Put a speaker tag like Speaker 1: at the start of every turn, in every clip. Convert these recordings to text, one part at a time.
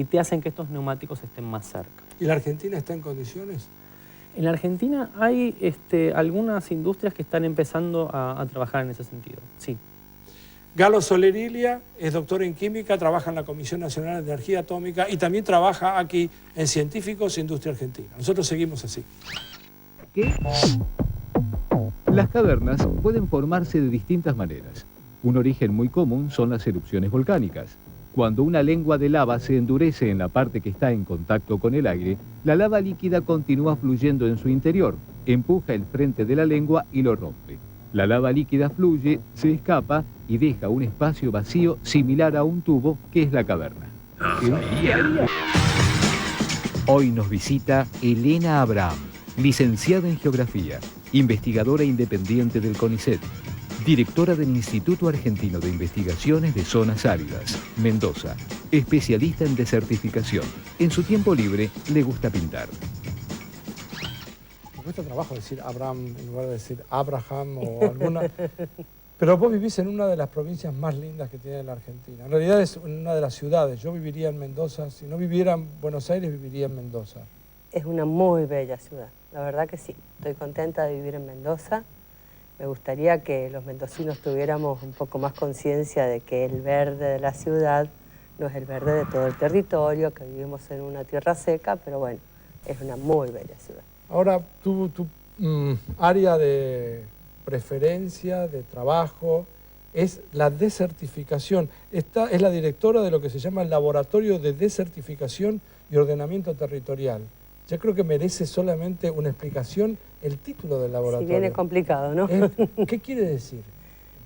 Speaker 1: y te hacen que estos neumáticos estén más cerca.
Speaker 2: ¿Y la Argentina está en condiciones?
Speaker 1: En la Argentina hay algunas industrias que están empezando a trabajar en ese sentido, sí.
Speaker 2: Galo Solerilia es doctor en química, trabaja en la Comisión Nacional de Energía Atómica y también trabaja aquí en Científicos e Industria Argentina. Nosotros seguimos así.
Speaker 3: ¿Qué? Las cavernas pueden formarse de distintas maneras. Un origen muy común son las erupciones volcánicas. Cuando una lengua de lava se endurece en la parte que está en contacto con el aire, la lava líquida continúa fluyendo en su interior, empuja el frente de la lengua y lo rompe. La lava líquida fluye, se escapa y deja un espacio vacío similar a un tubo que es la caverna. Hoy nos visita Elena Abraham, licenciada en Geografía, investigadora independiente del CONICET, directora del Instituto Argentino de Investigaciones de Zonas Áridas, Mendoza, especialista en desertificación. En su tiempo libre le gusta pintar.
Speaker 2: Me cuesta trabajo decir Abraham en lugar de decir Abraham o alguna... Pero vos vivís en una de las provincias más lindas que tiene la Argentina. En realidad es una de las ciudades. Yo viviría en Mendoza. Si no viviera en Buenos Aires, viviría en Mendoza.
Speaker 4: Es una muy bella ciudad. La verdad que sí. Estoy contenta de vivir en Mendoza. Me gustaría que los mendocinos tuviéramos un poco más conciencia de que el verde de la ciudad no es el verde de todo el territorio, que vivimos en una tierra seca, pero bueno, es una muy bella ciudad.
Speaker 2: Ahora, tu área de preferencia, de trabajo, es la desertificación. Es la directora de lo que se llama el Laboratorio de Desertificación y Ordenamiento Territorial. Yo creo que merece solamente una explicación el título del laboratorio.
Speaker 4: Si viene complicado, ¿no?
Speaker 2: ¿Qué quiere decir?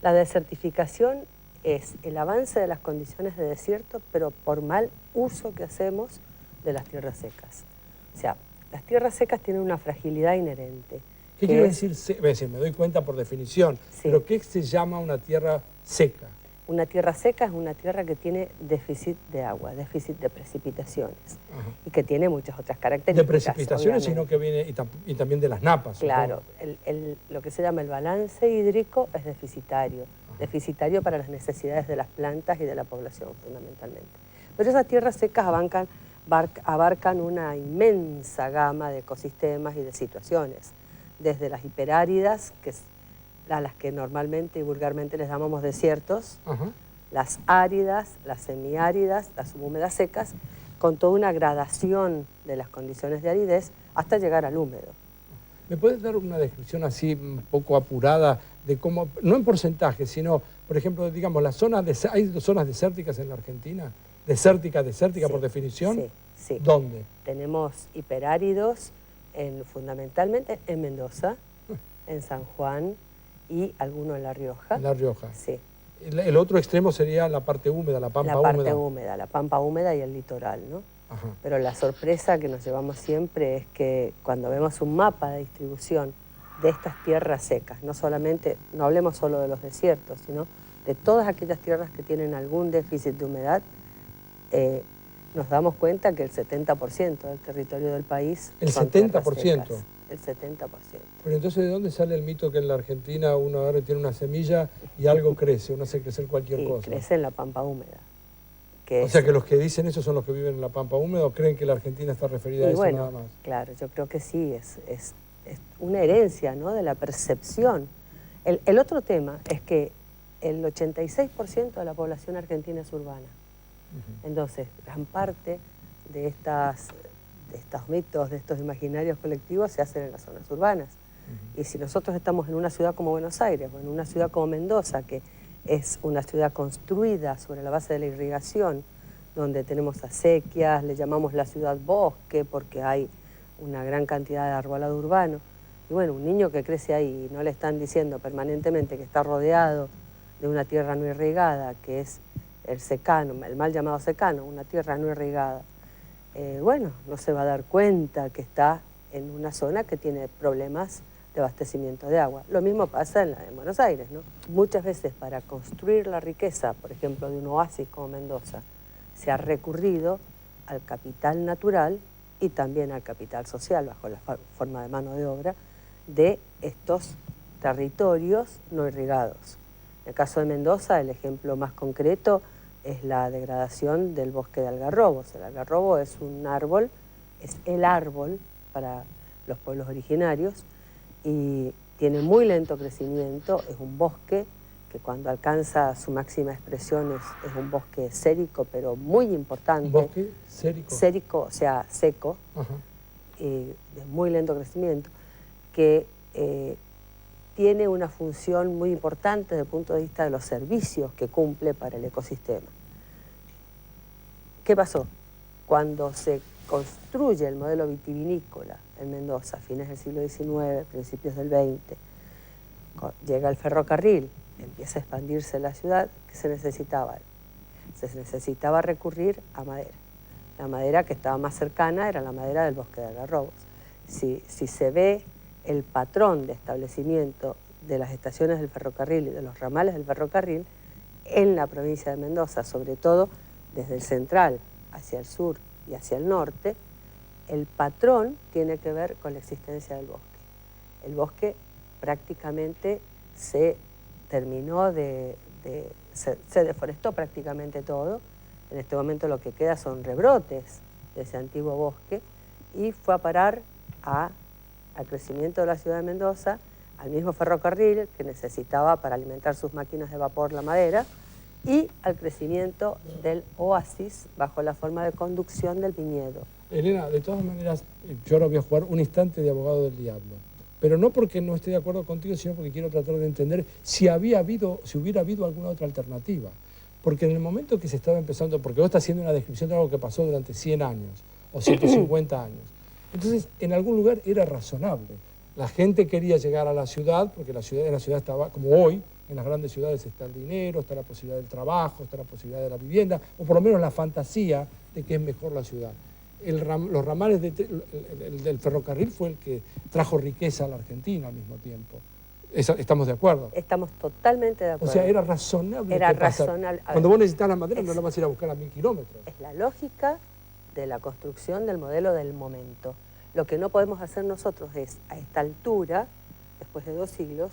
Speaker 4: La desertificación es el avance de las condiciones de desierto, pero por mal uso que hacemos de las tierras secas. O sea, las tierras secas tienen una fragilidad inherente.
Speaker 2: ¿Qué quiere decir? Me doy cuenta por definición, sí. Pero ¿qué se llama una tierra seca?
Speaker 4: Una tierra seca es una tierra que tiene déficit de agua, déficit de precipitaciones. Ajá. Y que tiene muchas otras características.
Speaker 2: De precipitaciones, sino que viene y también de las napas.
Speaker 4: Claro, lo que se llama el balance hídrico es deficitario. Ajá. Deficitario para las necesidades de las plantas y de la población, fundamentalmente. Pero esas tierras secas abarcan una inmensa gama de ecosistemas y de situaciones. Desde las hiperáridas, que es a las que normalmente y vulgarmente les llamamos desiertos, uh-huh. Las áridas, las semiáridas, las subhúmedas secas, con toda una gradación de las condiciones de aridez hasta llegar al húmedo.
Speaker 2: ¿Me puedes dar una descripción así un poco apurada de cómo, no en porcentaje, sino, por ejemplo, digamos, ¿hay zonas desérticas en la Argentina? ¿Desértica sí, por definición?
Speaker 4: Sí, sí.
Speaker 2: ¿Dónde?
Speaker 4: Tenemos hiperáridos fundamentalmente en Mendoza, en San Juan, y alguno en La Rioja.
Speaker 2: En La Rioja.
Speaker 4: Sí.
Speaker 2: El otro extremo sería la parte húmeda, la pampa húmeda.
Speaker 4: La parte húmeda, la pampa húmeda y el litoral, ¿no? Ajá. Pero la sorpresa que nos llevamos siempre es que cuando vemos un mapa de distribución de estas tierras secas, no hablemos solo de los desiertos, sino de todas aquellas tierras que tienen algún déficit de humedad, nos damos cuenta que el 70% del territorio del país
Speaker 2: ¿El
Speaker 4: son
Speaker 2: 70%?
Speaker 4: El 70%.
Speaker 2: Pero entonces, ¿de dónde sale el mito que en la Argentina uno ahora tiene una semilla y algo crece, uno hace crecer cualquier cosa?
Speaker 4: Crece en la pampa húmeda.
Speaker 2: O sea que los que dicen eso son los que viven en la pampa húmeda, ¿o creen que la Argentina está referida a eso nada más?
Speaker 4: Claro, yo creo que sí, es una herencia, ¿no?, de la percepción. El otro tema es que el 86% de la población argentina es urbana. Uh-huh. Entonces, gran parte de estos mitos, de estos imaginarios colectivos se hacen en las zonas urbanas. Uh-huh. Y si nosotros estamos en una ciudad como Buenos Aires o en una ciudad como Mendoza, que es una ciudad construida sobre la base de la irrigación, donde tenemos acequias, le llamamos la ciudad bosque porque hay una gran cantidad de arbolado urbano. Y bueno, un niño que crece ahí y no le están diciendo permanentemente que está rodeado de una tierra no irrigada, que es el secano, el mal llamado secano, una tierra no irrigada, no se va a dar cuenta que está en una zona que tiene problemas de abastecimiento de agua. Lo mismo pasa en Buenos Aires, ¿no? Muchas veces para construir la riqueza, por ejemplo, de un oasis como Mendoza, se ha recurrido al capital natural y también al capital social, bajo la forma de mano de obra, de estos territorios no irrigados. En el caso de Mendoza, el ejemplo más concreto es la degradación del bosque de algarrobos. El algarrobo es un árbol, es el árbol para los pueblos originarios y tiene muy lento crecimiento, es un bosque que cuando alcanza su máxima expresión es un bosque sérico, pero muy importante.
Speaker 2: ¿Un bosque sérico?
Speaker 4: Sérico, o sea, seco, de muy lento crecimiento, que tiene una función muy importante desde el punto de vista de los servicios que cumple para el ecosistema. ¿Qué pasó? Cuando se construye el modelo vitivinícola en Mendoza, fines del siglo XIX, principios del XX, llega el ferrocarril, empieza a expandirse la ciudad, ¿qué se necesitaba? Se necesitaba recurrir a madera. La madera que estaba más cercana era la madera del bosque de algarrobos. Si se ve el patrón de establecimiento de las estaciones del ferrocarril y de los ramales del ferrocarril en la provincia de Mendoza, sobre todo desde el central hacia el sur y hacia el norte, el patrón tiene que ver con la existencia del bosque. El bosque prácticamente se terminó se deforestó prácticamente todo. En este momento lo que queda son rebrotes de ese antiguo bosque y fue a parar al crecimiento de la ciudad de Mendoza, al mismo ferrocarril que necesitaba para alimentar sus máquinas de vapor la madera y al crecimiento del oasis bajo la forma de conducción del viñedo.
Speaker 2: Elena, de todas maneras, yo ahora voy a jugar un instante de abogado del diablo. Pero no porque no esté de acuerdo contigo, sino porque quiero tratar de entender si hubiera habido alguna otra alternativa. Porque en el momento que se estaba empezando, porque vos estás haciendo una descripción de algo que pasó durante 100 años o 150 años, entonces en algún lugar era razonable. La gente quería llegar a la ciudad, porque en la ciudad estaba, como hoy, en las grandes ciudades está el dinero, está la posibilidad del trabajo, está la posibilidad de la vivienda, o por lo menos la fantasía de que es mejor la ciudad. Los ramales del ferrocarril fue el que trajo riqueza a la Argentina al mismo tiempo. ¿Estamos de acuerdo?
Speaker 4: Estamos totalmente de acuerdo.
Speaker 2: O sea, era razonable.
Speaker 4: Era razonable.
Speaker 2: Cuando vos necesitas la madera no la vas a ir a buscar a 1000 kilómetros.
Speaker 4: Es la lógica de la construcción del modelo del momento. Lo que no podemos hacer nosotros es, a esta altura, después de 2 siglos,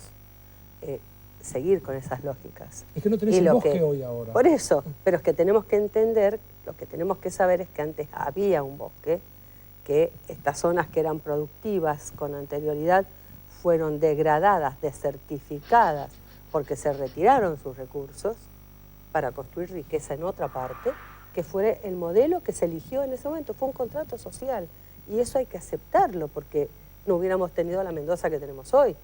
Speaker 4: seguir con esas lógicas.
Speaker 2: Es que no tenés el bosque hoy ahora.
Speaker 4: Por eso, pero es que tenemos que entender, lo que tenemos que saber es que antes había un bosque, que estas zonas que eran productivas con anterioridad fueron degradadas, desertificadas, porque se retiraron sus recursos para construir riqueza en otra parte, que fue el modelo que se eligió en ese momento, fue un contrato social. Y eso hay que aceptarlo, porque no hubiéramos tenido la Mendoza que tenemos hoy.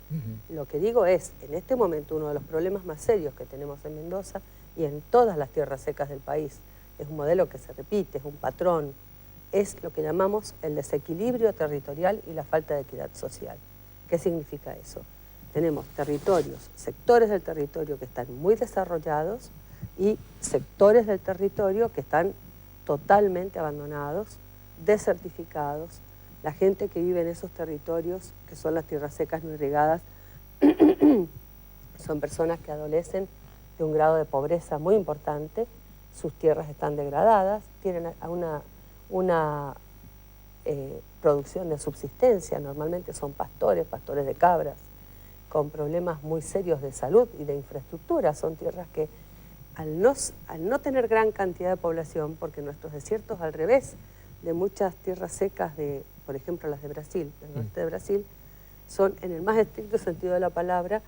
Speaker 4: Lo que digo es, en este momento, uno de los problemas más serios que tenemos en Mendoza y en todas las tierras secas del país, es un modelo que se repite, es un patrón, es lo que llamamos el desequilibrio territorial y la falta de equidad social. ¿Qué significa eso? Tenemos territorios, sectores del territorio que están muy desarrollados y sectores del territorio que están totalmente abandonados, desertificados. La gente que vive en esos territorios, que son las tierras secas no irrigadas, son personas que adolecen de un grado de pobreza muy importante, sus tierras están degradadas, tienen una producción de subsistencia, normalmente son pastores de cabras, con problemas muy serios de salud y de infraestructura. Son tierras que al no tener gran cantidad de población, porque nuestros desiertos al revés de muchas tierras secas, por ejemplo las de Brasil, del norte de Brasil, son en el más estricto sentido de la palabra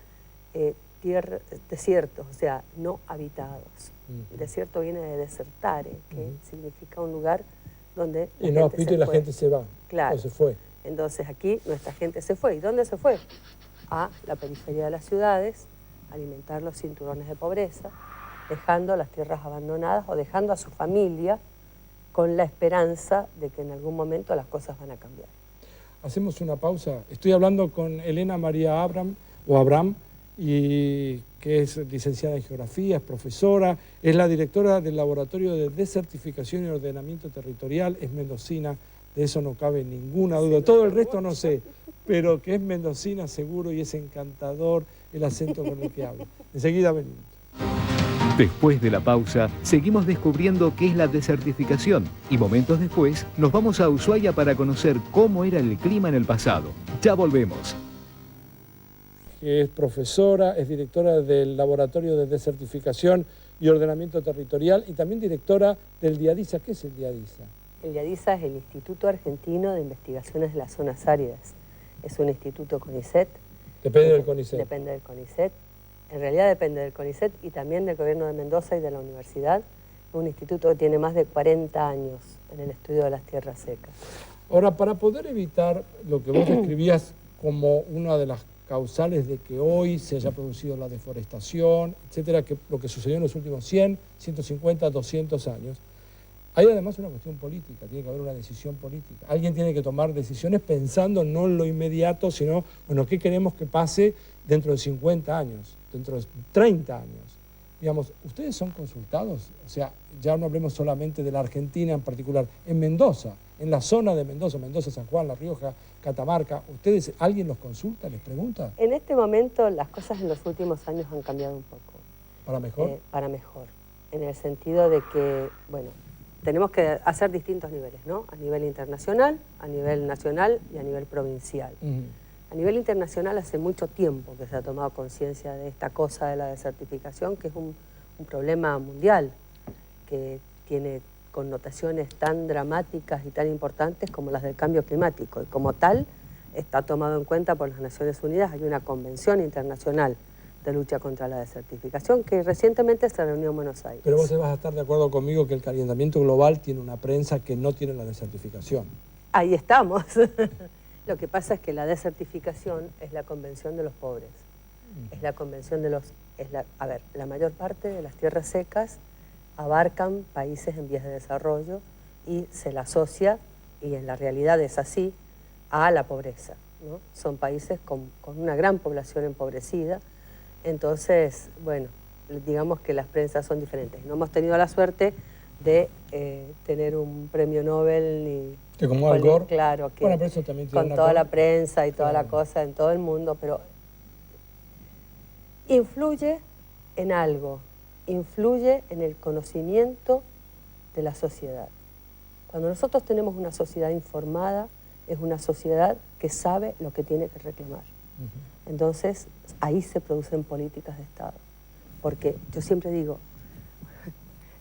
Speaker 4: desiertos, o sea, no habitados. El desierto viene de desertare, que significa un lugar donde
Speaker 2: la gente se va,
Speaker 4: claro.
Speaker 2: O se fue.
Speaker 4: Entonces aquí nuestra gente se fue. ¿Y dónde se fue? A la periferia de las ciudades, a alimentar los cinturones de pobreza, dejando las tierras abandonadas o dejando a su familia con la esperanza de que en algún momento las cosas van a cambiar.
Speaker 2: Hacemos una pausa. Estoy hablando con Elena María Abram, y que es licenciada en Geografía, es profesora, es la directora del Laboratorio de Desertificación y Ordenamiento Territorial, es mendocina, de eso no cabe ninguna duda. Todo el resto no sé, pero que es mendocina seguro y es encantador el acento con el que habla. Enseguida venimos.
Speaker 3: Después de la pausa, seguimos descubriendo qué es la desertificación y momentos después nos vamos a Ushuaia para conocer cómo era el clima en el pasado. Ya volvemos. Que
Speaker 2: es profesora, es directora del Laboratorio de Desertificación y Ordenamiento Territorial y también directora del DIADISA. ¿Qué es el DIADISA?
Speaker 4: El DIADISA es el Instituto Argentino de Investigaciones de las Zonas Áridas. Es un instituto CONICET.
Speaker 2: Depende del CONICET.
Speaker 4: Depende del CONICET. En realidad depende del CONICET y también del Gobierno de Mendoza y de la universidad. Un instituto que tiene más de 40 años en el estudio de las tierras secas.
Speaker 2: Ahora, para poder evitar lo que vos describías como una de las causales de que hoy se haya producido la deforestación, etcétera, que lo que sucedió en los últimos 100, 150, 200 años, hay además una cuestión política, tiene que haber una decisión política. Alguien tiene que tomar decisiones pensando no en lo inmediato, sino, bueno, ¿qué queremos que pase dentro de 50 años, dentro de 30 años? Digamos, ¿ustedes son consultados? O sea, ya no hablemos solamente de la Argentina en particular, en Mendoza, en la zona de Mendoza, Mendoza, San Juan, La Rioja, Catamarca, ¿ustedes, alguien los consulta, les pregunta?
Speaker 4: En este momento las cosas en los últimos años han cambiado un poco.
Speaker 2: ¿Para mejor?
Speaker 4: Para mejor, en el sentido de que, bueno, tenemos que hacer distintos niveles, ¿no? A nivel internacional, a nivel nacional y a nivel provincial. A nivel internacional hace mucho tiempo que se ha tomado conciencia de esta cosa de la desertificación, que es un problema mundial, que tiene connotaciones tan dramáticas y tan importantes como las del cambio climático. Y como tal, está tomado en cuenta por las Naciones Unidas. Hay una convención internacional de lucha contra la desertificación que recientemente se reunió en Buenos Aires.
Speaker 2: Pero vos vas a estar de acuerdo conmigo que el calentamiento global tiene una prensa que no tiene la desertificación.
Speaker 4: Ahí estamos. Lo que pasa es que la desertificación es la convención de los pobres. Es la convención de los... a ver, la mayor parte de las tierras secas abarcan países en vías de desarrollo y se la asocia, y en la realidad es así, a la pobreza, ¿no? Son países con una gran población empobrecida. Entonces, bueno, digamos que las prensas son diferentes. No hemos tenido la suerte de tener un premio Nobel ni...
Speaker 2: Que como Al Gore.
Speaker 4: Claro, que
Speaker 2: bueno, pero eso también tiene
Speaker 4: con toda la prensa y toda
Speaker 2: claro.
Speaker 4: la cosa en todo el mundo, pero influye en algo, influye en el conocimiento de la sociedad. Cuando nosotros tenemos una sociedad informada, es una sociedad que sabe lo que tiene que reclamar. Entonces, ahí se producen políticas de Estado. Porque yo siempre digo,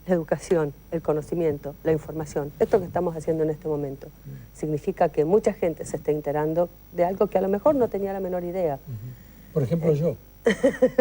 Speaker 4: la educación, el conocimiento, la información, esto que estamos haciendo en este momento, significa que mucha gente se está enterando de algo que a lo mejor no tenía la menor idea.
Speaker 2: Por ejemplo, yo.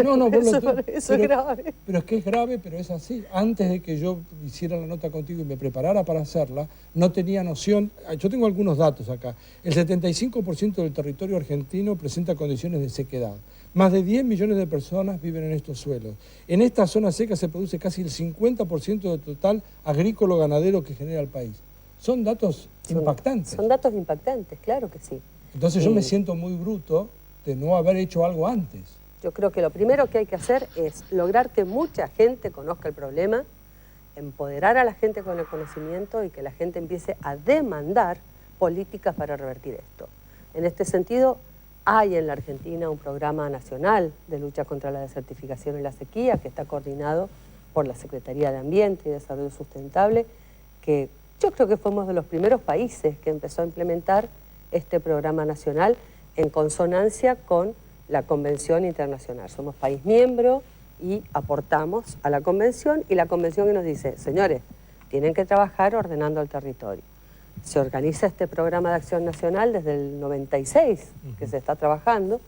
Speaker 2: No,
Speaker 4: Eso es grave.
Speaker 2: Pero es que es grave, pero es así. Antes de que yo hiciera la nota contigo y me preparara para hacerla, no tenía noción. Yo tengo algunos datos acá. El 75% del territorio argentino presenta condiciones de sequedad. Más de 10 millones de personas viven en estos suelos. En esta zona seca se produce casi el 50% del total agrícola-ganadero que genera el país. Son datos impactantes.
Speaker 4: Son datos impactantes, claro que sí.
Speaker 2: Entonces yo me siento muy bruto de no haber hecho algo antes.
Speaker 4: Yo creo que lo primero que hay que hacer es lograr que mucha gente conozca el problema, empoderar a la gente con el conocimiento y que la gente empiece a demandar políticas para revertir esto. En este sentido, hay en la Argentina un programa nacional de lucha contra la desertificación y la sequía que está coordinado por la Secretaría de Ambiente y Desarrollo Sustentable, que yo creo que fuimos de los primeros países que empezó a implementar este programa nacional en consonancia con la Convención Internacional. Somos país miembro y aportamos a la Convención, y la Convención que nos dice, señores, tienen que trabajar ordenando el territorio. Se organiza este programa de acción nacional desde el 96, que se está trabajando,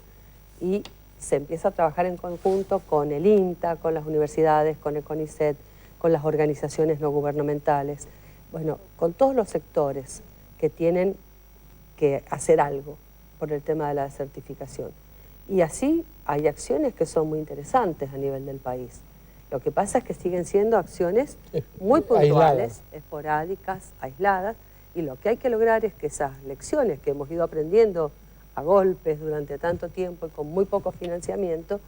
Speaker 4: y se empieza a trabajar en conjunto con el INTA, con las universidades, con el CONICET, con las organizaciones no gubernamentales, bueno, con todos los sectores que tienen que hacer algo por el tema de la desertificación. Y así hay acciones que son muy interesantes a nivel del país. Lo que pasa es que siguen siendo acciones muy puntuales, esporádicas, aisladas, y lo que hay que lograr es que esas lecciones que hemos ido aprendiendo a golpes durante tanto tiempo y con muy poco financiamiento,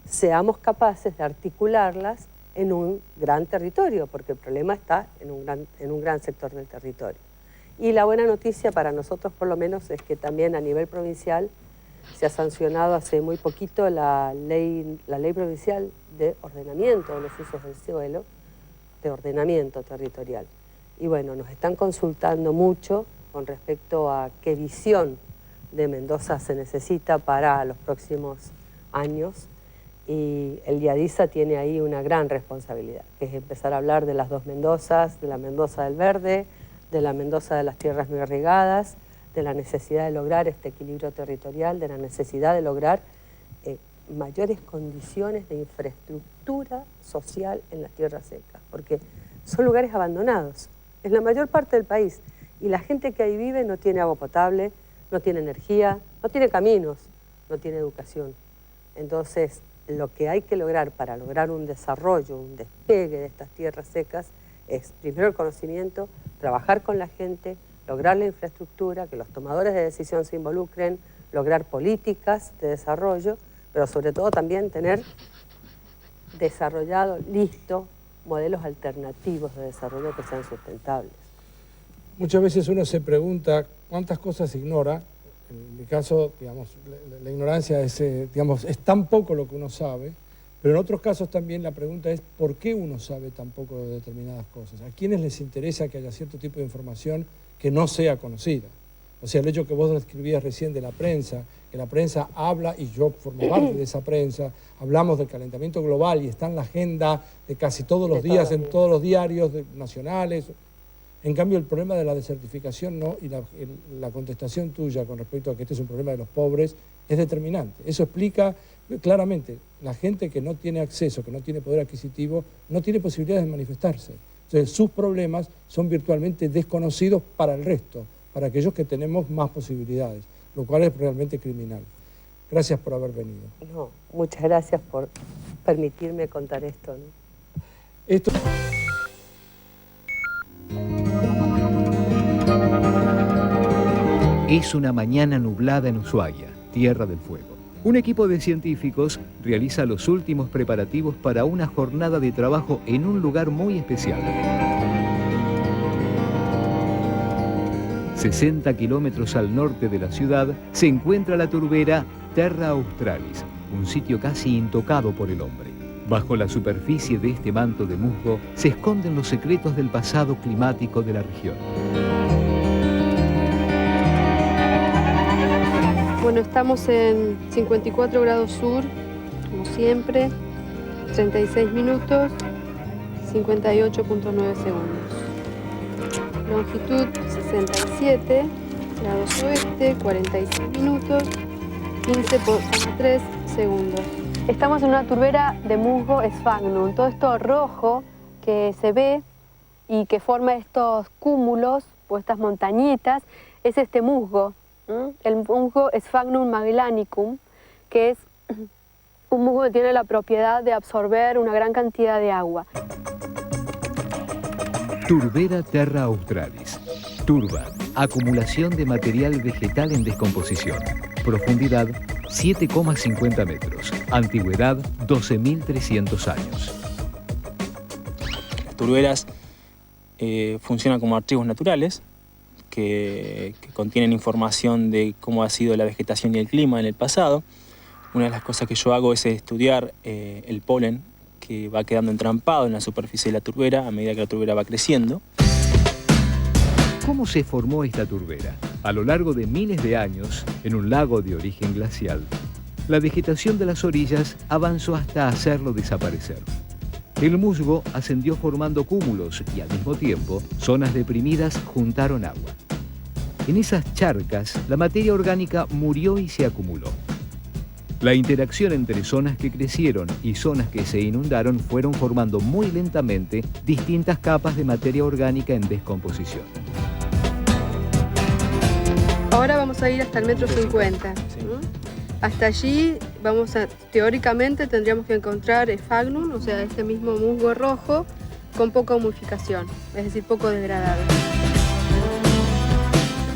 Speaker 4: seamos capaces de articularlas en un gran territorio, porque el problema está en un gran sector del territorio. Y la buena noticia para nosotros, por lo menos, es que también a nivel provincial se ha sancionado hace muy poquito la ley provincial de ordenamiento de los usos del suelo, de ordenamiento territorial. Y bueno, nos están consultando mucho con respecto a qué visión de Mendoza se necesita para los próximos años. Y el IADISA tiene ahí una gran responsabilidad, que es empezar a hablar de las dos Mendozas, de la Mendoza del Verde, de la Mendoza de las tierras no irrigadas, de la necesidad de lograr este equilibrio territorial, de la necesidad de lograr mayores condiciones de infraestructura social en las tierras secas, porque son lugares abandonados en la mayor parte del país, y la gente que ahí vive no tiene agua potable, no tiene energía, no tiene caminos, no tiene educación. Entonces, lo que hay que lograr para lograr un desarrollo, un despegue de estas tierras secas, es primero el conocimiento, trabajar con la gente, lograr la infraestructura, que los tomadores de decisión se involucren, lograr políticas de desarrollo, pero sobre todo también tener desarrollado, listo, modelos alternativos de desarrollo que sean sustentables.
Speaker 2: Muchas veces uno se pregunta cuántas cosas ignora. En mi caso, digamos, la ignorancia es, digamos, es tan poco lo que uno sabe, pero en otros casos también la pregunta es ¿por qué uno sabe tan poco de determinadas cosas? ¿A quiénes les interesa que haya cierto tipo de información que no sea conocida? O sea, el hecho que vos describías recién de la prensa, que la prensa habla, y yo formo parte de esa prensa, hablamos del calentamiento global y está en la agenda de casi todos los días, en todos los diarios nacionales. En cambio, el problema de la desertificación no, y la contestación tuya con respecto a que este es un problema de los pobres es determinante. Eso explica claramente, la gente que no tiene acceso, que no tiene poder adquisitivo, no tiene posibilidades de manifestarse. Entonces, sus problemas son virtualmente desconocidos para el resto, para aquellos que tenemos más posibilidades, lo cual es realmente criminal. Gracias por haber venido.
Speaker 4: No, muchas gracias por permitirme contar esto, ¿no?
Speaker 2: Esto...
Speaker 3: Es una mañana nublada en Ushuaia, Tierra del Fuego. Un equipo de científicos realiza los últimos preparativos para una jornada de trabajo en un lugar muy especial. 60 kilómetros al norte de la ciudad se encuentra la turbera Terra Australis, un sitio casi intocado por el hombre. Bajo la superficie de este manto de musgo se esconden los secretos del pasado climático de la región.
Speaker 5: Bueno, estamos en 54 grados sur, como siempre, 36 minutos, 58.9 segundos. Longitud 67 grados oeste, 46 minutos, 15.3 segundos. Estamos en una turbera de musgo sphagnum. Todo esto rojo que se ve y que forma estos cúmulos o estas montañitas es este musgo. El musgo Sphagnum magellanicum, que es un musgo que tiene la propiedad de absorber una gran cantidad de agua.
Speaker 3: Turbera Terra Australis. Turba, acumulación de material vegetal en descomposición. Profundidad 7,50 metros. Antigüedad 12.300 años.
Speaker 6: Las turberas funcionan como archivos naturales que contienen información de cómo ha sido la vegetación y el clima en el pasado. Una de las cosas que yo hago es estudiar el polen que va quedando entrampado en la superficie de la turbera a medida que la turbera va creciendo.
Speaker 3: ¿Cómo se formó esta turbera? A lo largo de miles de años, en un lago de origen glacial, la vegetación de las orillas avanzó hasta hacerlo desaparecer. El musgo ascendió formando cúmulos y al mismo tiempo zonas deprimidas juntaron agua. En esas charcas la materia orgánica murió y se acumuló. La interacción entre zonas que crecieron y zonas que se inundaron fueron formando muy lentamente distintas capas de materia orgánica en descomposición.
Speaker 5: Ahora vamos a ir hasta el 1,50 m. Hasta allí teóricamente tendríamos que encontrar sphagnum, o sea, este mismo musgo rojo, con poca humificación, es decir, poco degradado.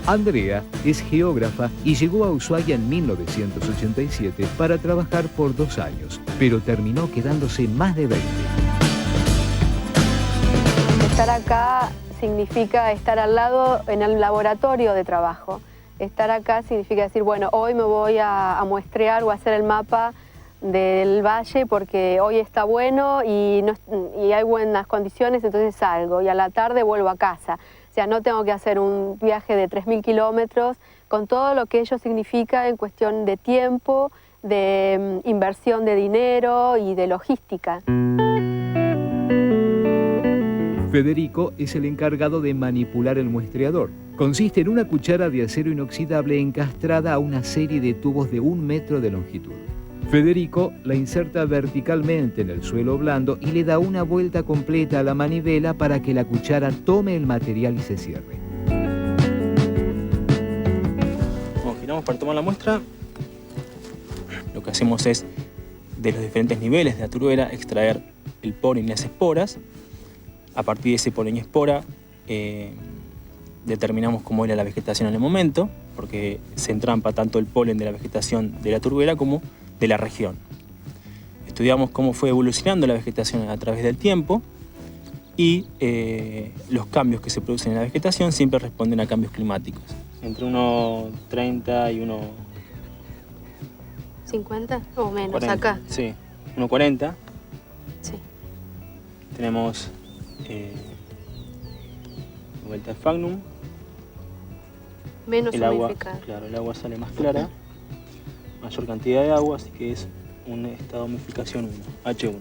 Speaker 3: Andrea es geógrafa y llegó a Ushuaia en 1987 para trabajar por 2 años, pero terminó quedándose más de 20.
Speaker 5: Estar acá significa estar al lado en el laboratorio de trabajo. Estar acá significa decir, bueno, hoy me voy a muestrear o a hacer el mapa del valle porque hoy está bueno y hay buenas condiciones, entonces salgo y a la tarde vuelvo a casa. O sea, no tengo que hacer un viaje de 3.000 kilómetros con todo lo que ello significa en cuestión de tiempo, de inversión de dinero y de logística.
Speaker 3: Federico es el encargado de manipular el muestreador. Consiste en una cuchara de acero inoxidable encastrada a una serie de tubos de 1 metro de longitud. Federico la inserta verticalmente en el suelo blando y le da una vuelta completa a la manivela para que la cuchara tome el material y se cierre.
Speaker 6: Cuando giramos para tomar la muestra, lo que hacemos es, de los diferentes niveles de la turbera, extraer el polen y las esporas. A partir de ese polen y espora, determinamos cómo era la vegetación en el momento, porque se entrampa tanto el polen de la vegetación de la turbera como de la región. Estudiamos cómo fue evolucionando la vegetación a través del tiempo y los cambios que se producen en la vegetación siempre responden a cambios climáticos. Entre 1,30 y
Speaker 5: 1,50 o menos
Speaker 6: 40,
Speaker 5: acá.
Speaker 6: Sí, 1,40.
Speaker 5: Sí.
Speaker 6: Tenemos vuelta de Fagnum.
Speaker 5: Menos
Speaker 6: El agua,
Speaker 5: humidificada.
Speaker 6: claro, el agua sale más clara, mayor cantidad de agua, así que es un estado de humidificación 1, H1.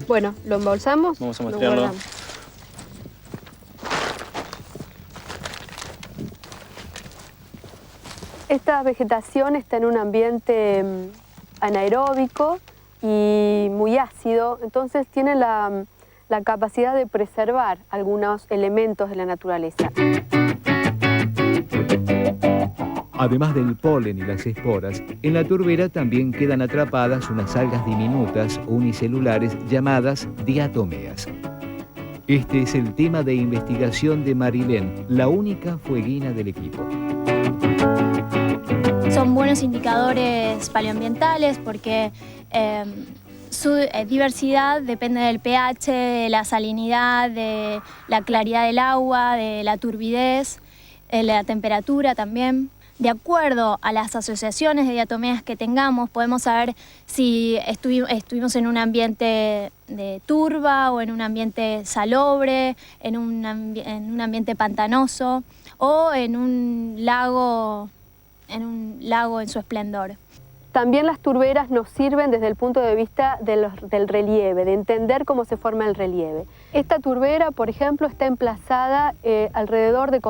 Speaker 5: Bueno, ¿lo embolsamos?
Speaker 6: Vamos a
Speaker 5: Lo
Speaker 6: muestrearlo.
Speaker 5: guardamos. Esta vegetación está en un ambiente anaeróbico y muy ácido, entonces tiene la capacidad de preservar algunos elementos de la naturaleza.
Speaker 3: Además del polen y las esporas, en la turbera también quedan atrapadas unas algas diminutas unicelulares llamadas diatomeas. Este es el tema de investigación de Marilén, la única fueguina del equipo.
Speaker 7: Son buenos indicadores paleoambientales porque su diversidad depende del pH, de la salinidad, de la claridad del agua, de la turbidez, de la temperatura también. De acuerdo a las asociaciones de diatomeas que tengamos, podemos saber si estuvimos en un ambiente de turba o en un ambiente salobre, en un ambiente pantanoso o en un lago en su esplendor.
Speaker 5: También las turberas nos sirven desde el punto de vista del relieve, de entender cómo se forma el relieve. Esta turbera, por ejemplo, está emplazada alrededor de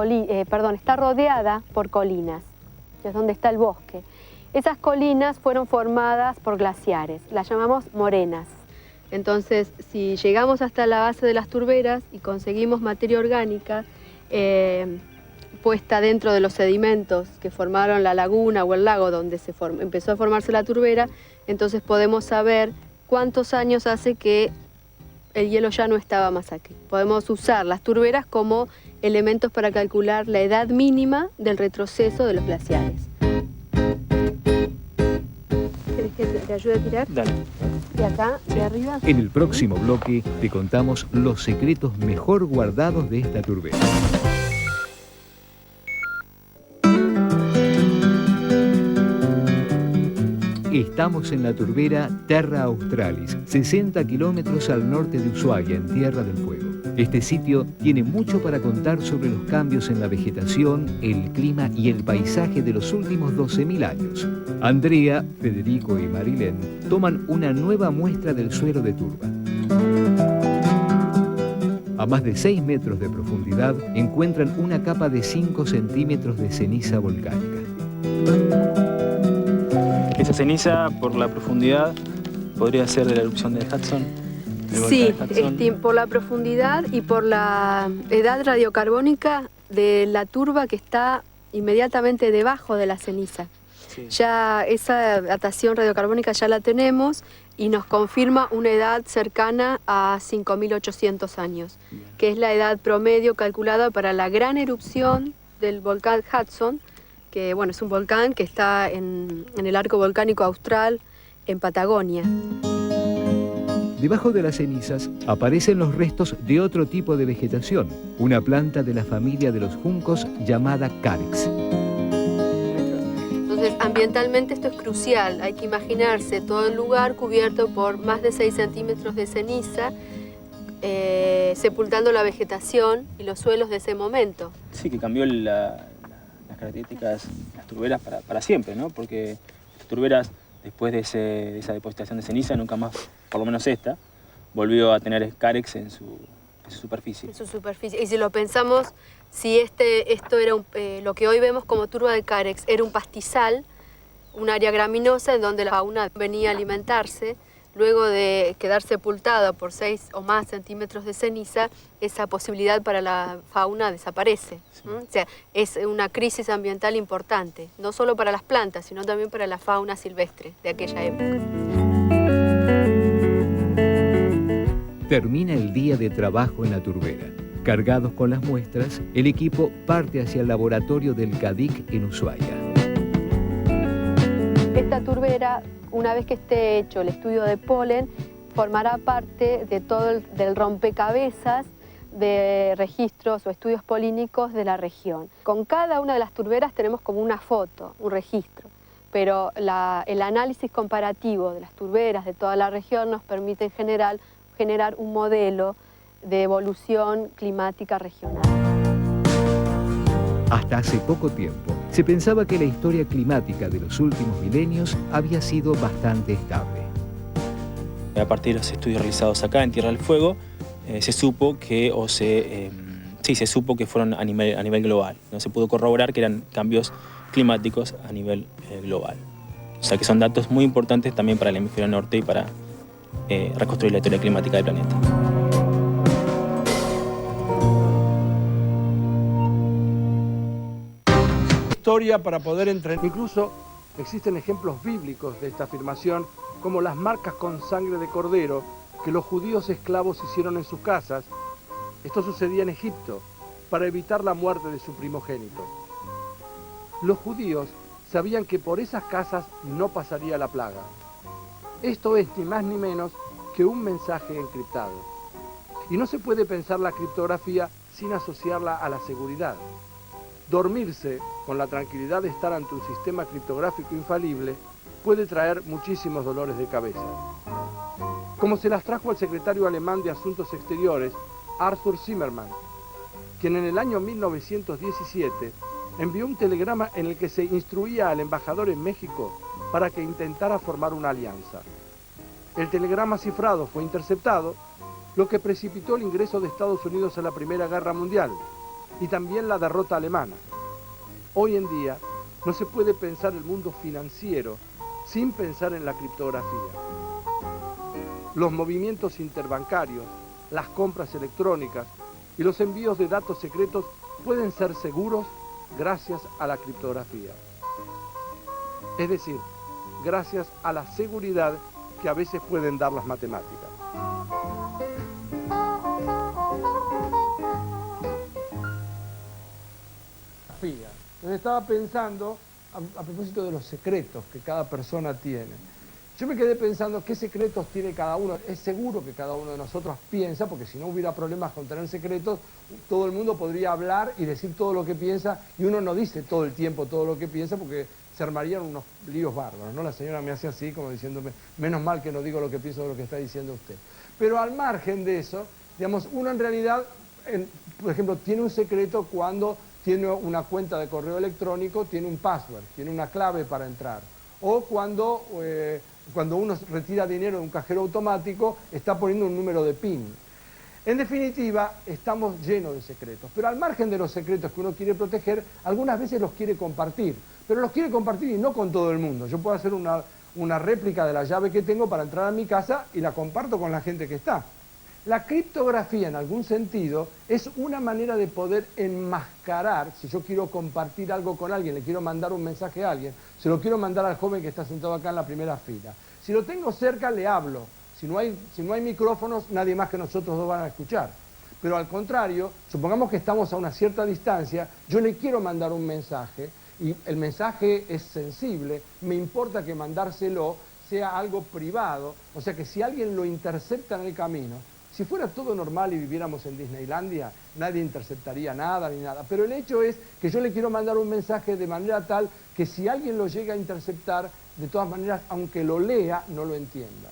Speaker 5: está rodeada por colinas, que es donde está el bosque. Esas colinas fueron formadas por glaciares, las llamamos morenas. Entonces, si llegamos hasta la base de las turberas y conseguimos materia orgánica puesta dentro de los sedimentos que formaron la laguna o el lago donde empezó a formarse la turbera, entonces podemos saber cuántos años hace que el hielo ya no estaba más aquí. Podemos usar las turberas como elementos para calcular la edad mínima del retroceso de los glaciares. ¿Querés que te ayude a tirar?
Speaker 6: Dale.
Speaker 5: De acá, de arriba.
Speaker 3: En el próximo bloque te contamos los secretos mejor guardados de esta turbera. Estamos en la turbera Terra Australis, 60 kilómetros al norte de Ushuaia, en Tierra del Fuego. Este sitio tiene mucho para contar sobre los cambios en la vegetación, el clima y el paisaje de los últimos 12.000 años. Andrea, Federico y Marilén toman una nueva muestra del suelo de turba. A más de 6 metros de profundidad encuentran una capa de 5 centímetros de ceniza volcánica.
Speaker 6: Esa ceniza, por la profundidad, podría ser de la erupción del Hudson.
Speaker 5: Sí, por la profundidad y por la edad radiocarbónica de la turba que está inmediatamente debajo de la ceniza. Sí. Ya esa datación radiocarbónica ya la tenemos y nos confirma una edad cercana a 5.800 años, que es la edad promedio calculada para la gran erupción del volcán Hudson, que bueno, es un volcán que está en el arco volcánico austral en Patagonia.
Speaker 3: Debajo de las cenizas aparecen los restos de otro tipo de vegetación, una planta de la familia de los juncos llamada Carex.
Speaker 5: Entonces, ambientalmente esto es crucial. Hay que imaginarse todo el lugar cubierto por más de 6 centímetros de ceniza, sepultando la vegetación y los suelos de ese momento.
Speaker 6: Sí, que cambió características de las turberas para siempre, ¿no? Porque las turberas, después de esa depositación de ceniza, nunca más, por lo menos esta, volvió a tener carex en su superficie.
Speaker 5: En su superficie. Y si lo pensamos, si esto era lo que hoy vemos como turba de carex, era un pastizal, un área graminosa en donde la fauna venía a alimentarse, luego de quedar sepultada por 6 o más centímetros de ceniza, esa posibilidad para la fauna desaparece. Sí. O sea, es una crisis ambiental importante, no solo para las plantas, sino también para la fauna silvestre de aquella época.
Speaker 3: Termina el día de trabajo en la turbera. Cargados con las muestras, el equipo parte hacia el laboratorio del CADIC en Ushuaia.
Speaker 5: Esta turbera, una vez que esté hecho el estudio de polen, formará parte de todo del rompecabezas de registros o estudios polínicos de la región. Con cada una de las turberas tenemos como una foto, un registro, pero el análisis comparativo de las turberas de toda la región nos permite en general generar un modelo de evolución climática regional.
Speaker 3: Hasta hace poco tiempo, se pensaba que la historia climática de los últimos milenios había sido bastante estable.
Speaker 6: A partir de los estudios realizados acá en Tierra del Fuego, se supo que fueron a nivel global. No se pudo corroborar que eran cambios climáticos a nivel global. O sea que son datos muy importantes también para el hemisferio norte y para reconstruir la historia climática del planeta.
Speaker 2: Historia para poder entrenar. Incluso existen ejemplos bíblicos de esta afirmación, como las marcas con sangre de cordero que los judíos esclavos hicieron en sus casas. Esto sucedía en Egipto para evitar la muerte de su primogénito. Los judíos sabían que por esas casas no pasaría la plaga. Esto es ni más ni menos que un mensaje encriptado. Y no se puede pensar la criptografía sin asociarla a la seguridad. Dormirse con la tranquilidad de estar ante un sistema criptográfico infalible puede traer muchísimos dolores de cabeza. Como se las trajo al secretario alemán de Asuntos Exteriores, Arthur Zimmermann, quien en el año 1917 envió un telegrama en el que se instruía al embajador en México para que intentara formar una alianza. El telegrama cifrado fue interceptado, lo que precipitó el ingreso de Estados Unidos a la Primera Guerra Mundial y también la derrota alemana. Hoy en día no se puede pensar el mundo financiero sin pensar en la criptografía. Los movimientos interbancarios, las compras electrónicas y los envíos de datos secretos pueden ser seguros gracias a la criptografía. Es decir, gracias a la seguridad que a veces pueden dar las matemáticas. Entonces estaba pensando, a propósito de los secretos que cada persona tiene, yo me quedé pensando qué secretos tiene cada uno. Es seguro que cada uno de nosotros piensa, porque si no hubiera problemas con tener secretos, todo el mundo podría hablar y decir todo lo que piensa, y uno no dice todo el tiempo todo lo que piensa porque se armarían unos líos bárbaros, ¿no? La señora me hace así, como diciéndome, menos mal que no digo lo que pienso de lo que está diciendo usted. Pero al margen de eso, digamos, uno en realidad, por ejemplo, tiene un secreto cuando tiene una cuenta de correo electrónico, tiene un password, tiene una clave para entrar. O cuando uno retira dinero de un cajero automático, está poniendo un número de PIN. En definitiva, estamos llenos de secretos. Pero al margen de los secretos que uno quiere proteger, algunas veces los quiere compartir. Pero los quiere compartir y no con todo el mundo. Yo puedo hacer una réplica de la llave que tengo para entrar a mi casa y la comparto con la gente que está. La criptografía, en algún sentido, es una manera de poder enmascarar, si yo quiero compartir algo con alguien, le quiero mandar un mensaje a alguien, se lo quiero mandar al joven que está sentado acá en la primera fila. Si lo tengo cerca, le hablo. Si no hay micrófonos, nadie más que nosotros dos van a escuchar. Pero al contrario, supongamos que estamos a una cierta distancia, yo le quiero mandar un mensaje, y el mensaje es sensible, me importa que mandárselo sea algo privado, o sea que si alguien lo intercepta en el camino, si fuera todo normal y viviéramos en Disneylandia, nadie interceptaría nada ni nada. Pero el hecho es que yo le quiero mandar un mensaje de manera tal que si alguien lo llega a interceptar, de todas maneras, aunque lo lea, no lo entienda.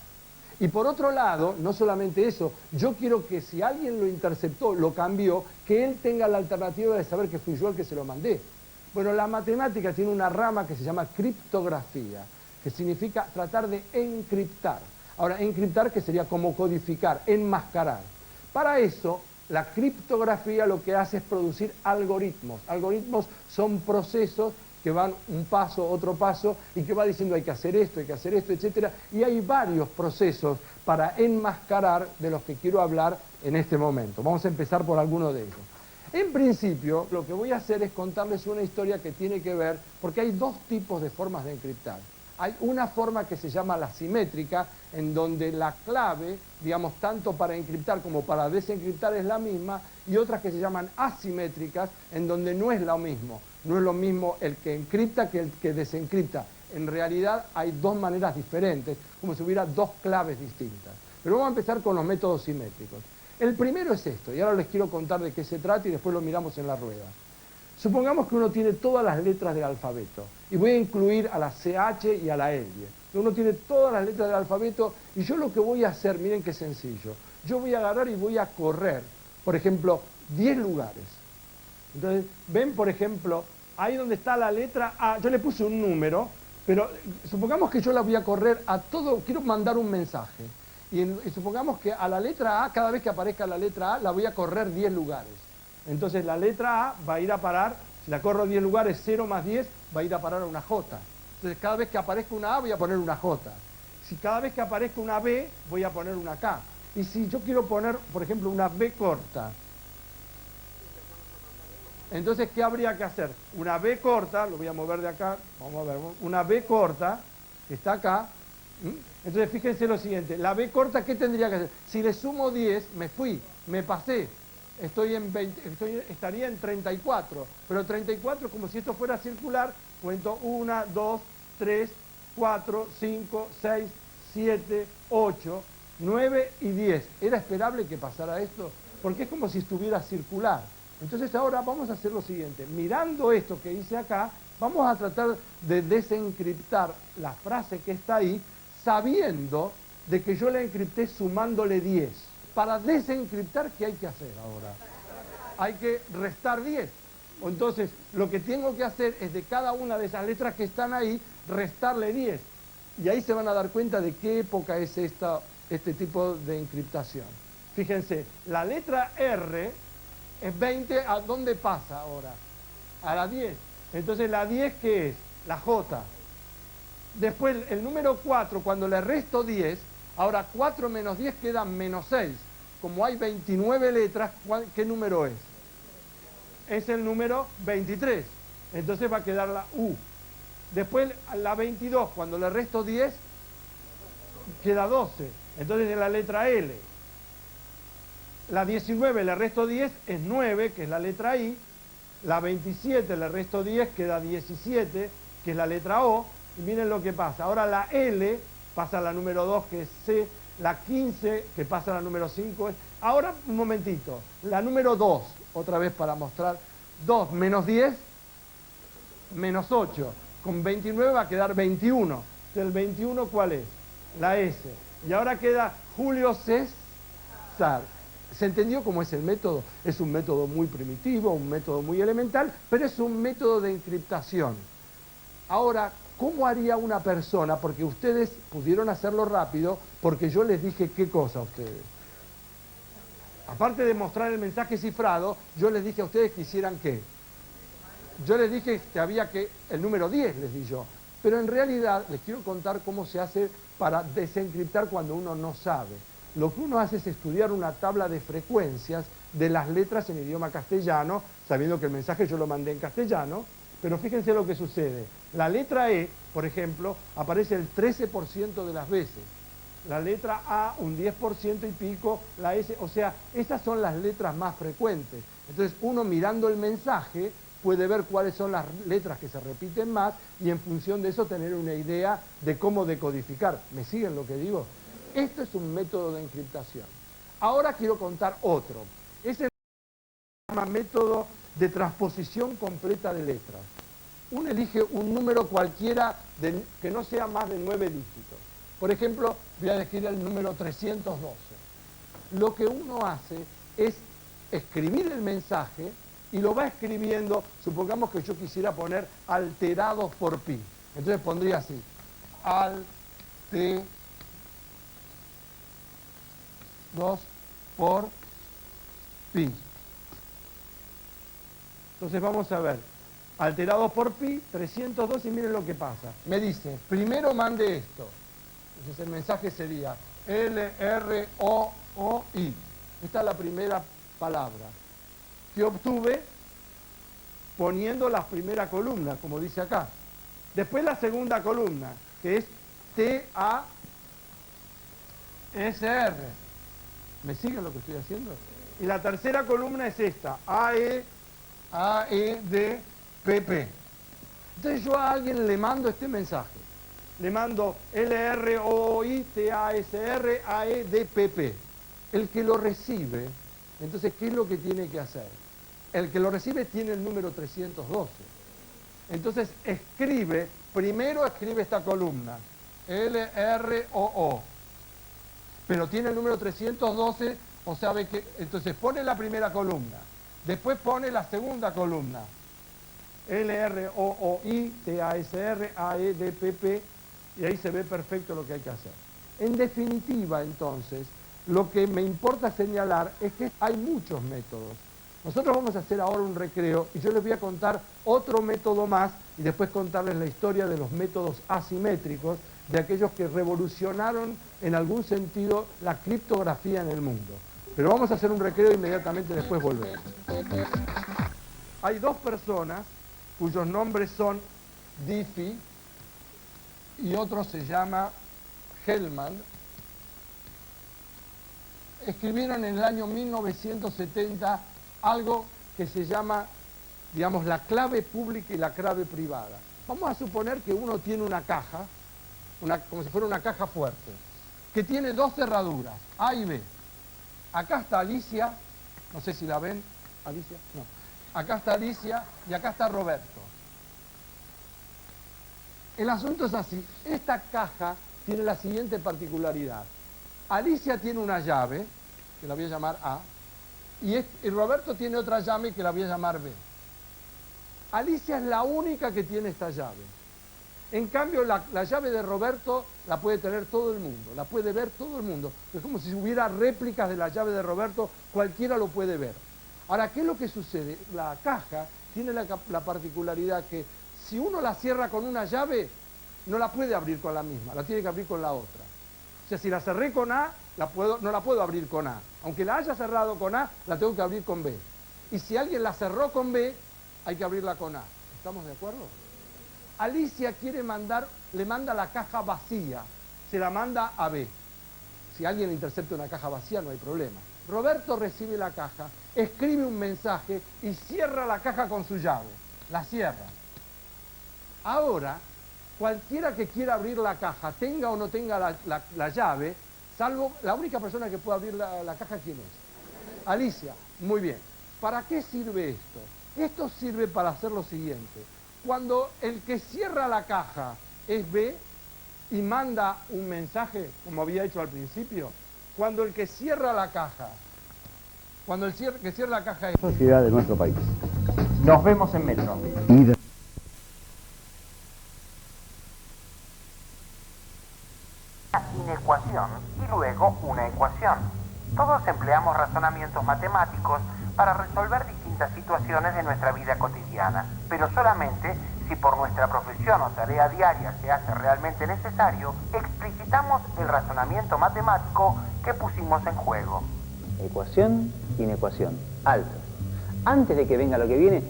Speaker 2: Y por otro lado, no solamente eso, yo quiero que si alguien lo interceptó, lo cambió, que él tenga la alternativa de saber que fui yo el que se lo mandé. Bueno, la matemática tiene una rama que se llama criptografía, que significa tratar de encriptar. Ahora, encriptar, que sería como codificar, enmascarar. Para eso, la criptografía lo que hace es producir algoritmos. Algoritmos son procesos que van un paso, otro paso, y que va diciendo hay que hacer esto, etc. Y hay varios procesos para enmascarar de los que quiero hablar en este momento. Vamos a empezar por alguno de ellos. En principio, lo que voy a hacer es contarles una historia que tiene que ver, porque hay dos tipos de formas de encriptar. Hay una forma que se llama la simétrica, en donde la clave, digamos, tanto para encriptar como para desencriptar es la misma, y otras que se llaman asimétricas, en donde no es lo mismo. No es lo mismo el que encripta que el que desencripta. En realidad hay dos maneras diferentes, como si hubiera dos claves distintas. Pero vamos a empezar con los métodos simétricos. El primero es esto, y ahora les quiero contar de qué se trata y después lo miramos en la rueda. Supongamos que uno tiene todas las letras del alfabeto, y voy a incluir a la CH y a la L. Uno tiene todas las letras del alfabeto, y yo lo que voy a hacer, miren qué sencillo, yo voy a agarrar y voy a correr, por ejemplo, 10 lugares. Entonces, ven, por ejemplo, ahí donde está la letra A, yo le puse un número, pero supongamos que yo la voy a correr a todo, quiero mandar un mensaje, y supongamos que a la letra A, cada vez que aparezca la letra A, la voy a correr 10 lugares. Entonces la letra A va a ir a parar, si la corro 10 lugares, 0 más 10, va a ir a parar a una J. Entonces cada vez que aparezca una A voy a poner una J. Si cada vez que aparezca una B, voy a poner una K. Y si yo quiero poner, por ejemplo, una B corta, entonces, ¿qué habría que hacer? Una B corta, lo voy a mover de acá, vamos a ver, una B corta, que está acá. Entonces, fíjense lo siguiente, la B corta, ¿qué tendría que hacer? Si le sumo 10, me fui, me pasé. Estaría en 34, pero 34, como si esto fuera circular, cuento 1, 2, 3, 4, 5, 6, 7, 8, 9 y 10. ¿Era esperable que pasara esto? Porque es como si estuviera circular. Entonces ahora vamos a hacer lo siguiente, mirando esto que hice acá, vamos a tratar de desencriptar la frase que está ahí, sabiendo de que yo la encripté sumándole 10. Para desencriptar, ¿qué hay que hacer ahora? Hay que restar 10. Entonces, lo que tengo que hacer es de cada una de esas letras que están ahí, restarle 10. Y ahí se van a dar cuenta de qué época es este tipo de encriptación. Fíjense, la letra R es 20, ¿a dónde pasa ahora? A la 10. Entonces, ¿la 10 qué es? La J. Después, el número 4, cuando le resto 10, ahora 4 menos 10 queda menos 6. Como hay 29 letras, ¿qué número es? Es el número 23. Entonces va a quedar la U. Después, la 22, cuando le resto 10, queda 12. Entonces, es la letra L. La 19 le resto 10 es 9, que es la letra I. La 27 le resto 10, queda 17, que es la letra O. Y miren lo que pasa. Ahora la L pasa a la número 2, que es C. La 15, que pasa a la número 5. Ahora, un momentito. La número 2, otra vez para mostrar. 2 menos 10, menos 8. Con 29 va a quedar 21. ¿El 21 cuál es? La S. Y ahora queda Julio César. ¿Se entendió cómo es el método? Es un método muy primitivo, un método muy elemental, pero es un método de encriptación. Ahora, ¿cómo haría una persona? Porque ustedes pudieron hacerlo rápido, porque yo les dije qué cosa a ustedes. Aparte de mostrar el mensaje cifrado, yo les dije a ustedes que hicieran qué. Yo les dije que había que, el número 10 les di yo. Pero en realidad les quiero contar cómo se hace para desencriptar cuando uno no sabe. Lo que uno hace es estudiar una tabla de frecuencias de las letras en idioma castellano, sabiendo que el mensaje yo lo mandé en castellano, pero fíjense lo que sucede. La letra E, por ejemplo, aparece el 13% de las veces. La letra A, un 10% y pico, la S, o sea, estas son las letras más frecuentes. Entonces, uno mirando el mensaje puede ver cuáles son las letras que se repiten más y en función de eso tener una idea de cómo decodificar. ¿Me siguen lo que digo? Esto es un método de encriptación. Ahora quiero contar otro. Ese se llama método de transposición completa de letras. Uno elige un número cualquiera que no sea más de 9 dígitos. Por ejemplo, voy a elegir el número 312. Lo que uno hace es escribir el mensaje y lo va escribiendo. Supongamos que yo quisiera poner alterados por pi. Entonces pondría así, alterados por pi. Entonces vamos a ver, alterados por pi, 302, y miren lo que pasa. Me dice, primero mande esto. Entonces el mensaje sería LROOI. Esta es la primera palabra que obtuve poniendo la primera columna, como dice acá. Después la segunda columna, que es TASR. ¿Me siguen lo que estoy haciendo? Y la tercera columna es esta, AEDPP. Entonces yo a alguien le mando este mensaje. Le mando LROI, TASR, AEDPP. El que lo recibe, entonces, ¿qué es lo que tiene que hacer? El que lo recibe tiene el número 312. Entonces, primero escribe esta columna, LROO. Pero tiene el número 312, o sabe que, entonces pone la primera columna, después pone la segunda columna, LROOI, TASR, AEDPP, y ahí se ve perfecto lo que hay que hacer. En definitiva, entonces, lo que me importa señalar es que hay muchos métodos. Nosotros vamos a hacer ahora un recreo y yo les voy a contar otro método más y después contarles la historia de los métodos asimétricos, de aquellos que revolucionaron en algún sentido la criptografía en el mundo. Pero vamos a hacer un recreo e inmediatamente después volvemos. Hay dos personas cuyos nombres son Diffie y otro se llama Hellman. Escribieron en el año 1970 algo que se llama, digamos, la clave pública y la clave privada. Vamos a suponer que uno tiene una caja, como si fuera una caja fuerte, que tiene dos cerraduras, A y B. Acá está Alicia, no sé si la ven, Alicia, no. Acá está Alicia y acá está Roberto. El asunto es así, esta caja tiene la siguiente particularidad. Alicia tiene una llave, que la voy a llamar A, y Roberto tiene otra llave que la voy a llamar B. Alicia es la única que tiene esta llave. En cambio, la llave de Roberto la puede tener todo el mundo, la puede ver todo el mundo. Es como si hubiera réplicas de la llave de Roberto, cualquiera lo puede ver. Ahora, ¿qué es lo que sucede? La caja tiene la particularidad que si uno la cierra con una llave, no la puede abrir con la misma, la tiene que abrir con la otra. O sea, si la cerré con A, no la puedo abrir con A. Aunque la haya cerrado con A, la tengo que abrir con B. Y si alguien la cerró con B, hay que abrirla con A. ¿Estamos de acuerdo? Alicia le manda la caja vacía, se la manda a B. Si alguien intercepta una caja vacía, no hay problema. Roberto recibe la caja, escribe un mensaje y cierra la caja con su llave. La cierra. Ahora, cualquiera que quiera abrir la caja, tenga o no tenga la llave, salvo la única persona que puede abrir la caja, ¿quién es? Alicia. Muy bien. ¿Para qué sirve esto? Esto sirve para hacer lo siguiente. Cuando el que cierra la caja es B y manda un mensaje, como había hecho al principio, cuando el que cierra la caja, que cierra la caja es...
Speaker 8: Sociedad de nuestro país.
Speaker 9: Nos vemos en Metro. Una inecuación y luego una ecuación. Todos empleamos razonamientos matemáticos para resolver distintas situaciones de nuestra vida cotidiana, pero solamente si por nuestra profesión o tarea diaria se hace realmente necesario, explicitamos el razonamiento matemático que pusimos en juego.
Speaker 8: Ecuación, inecuación, alto. Antes de que venga lo que viene...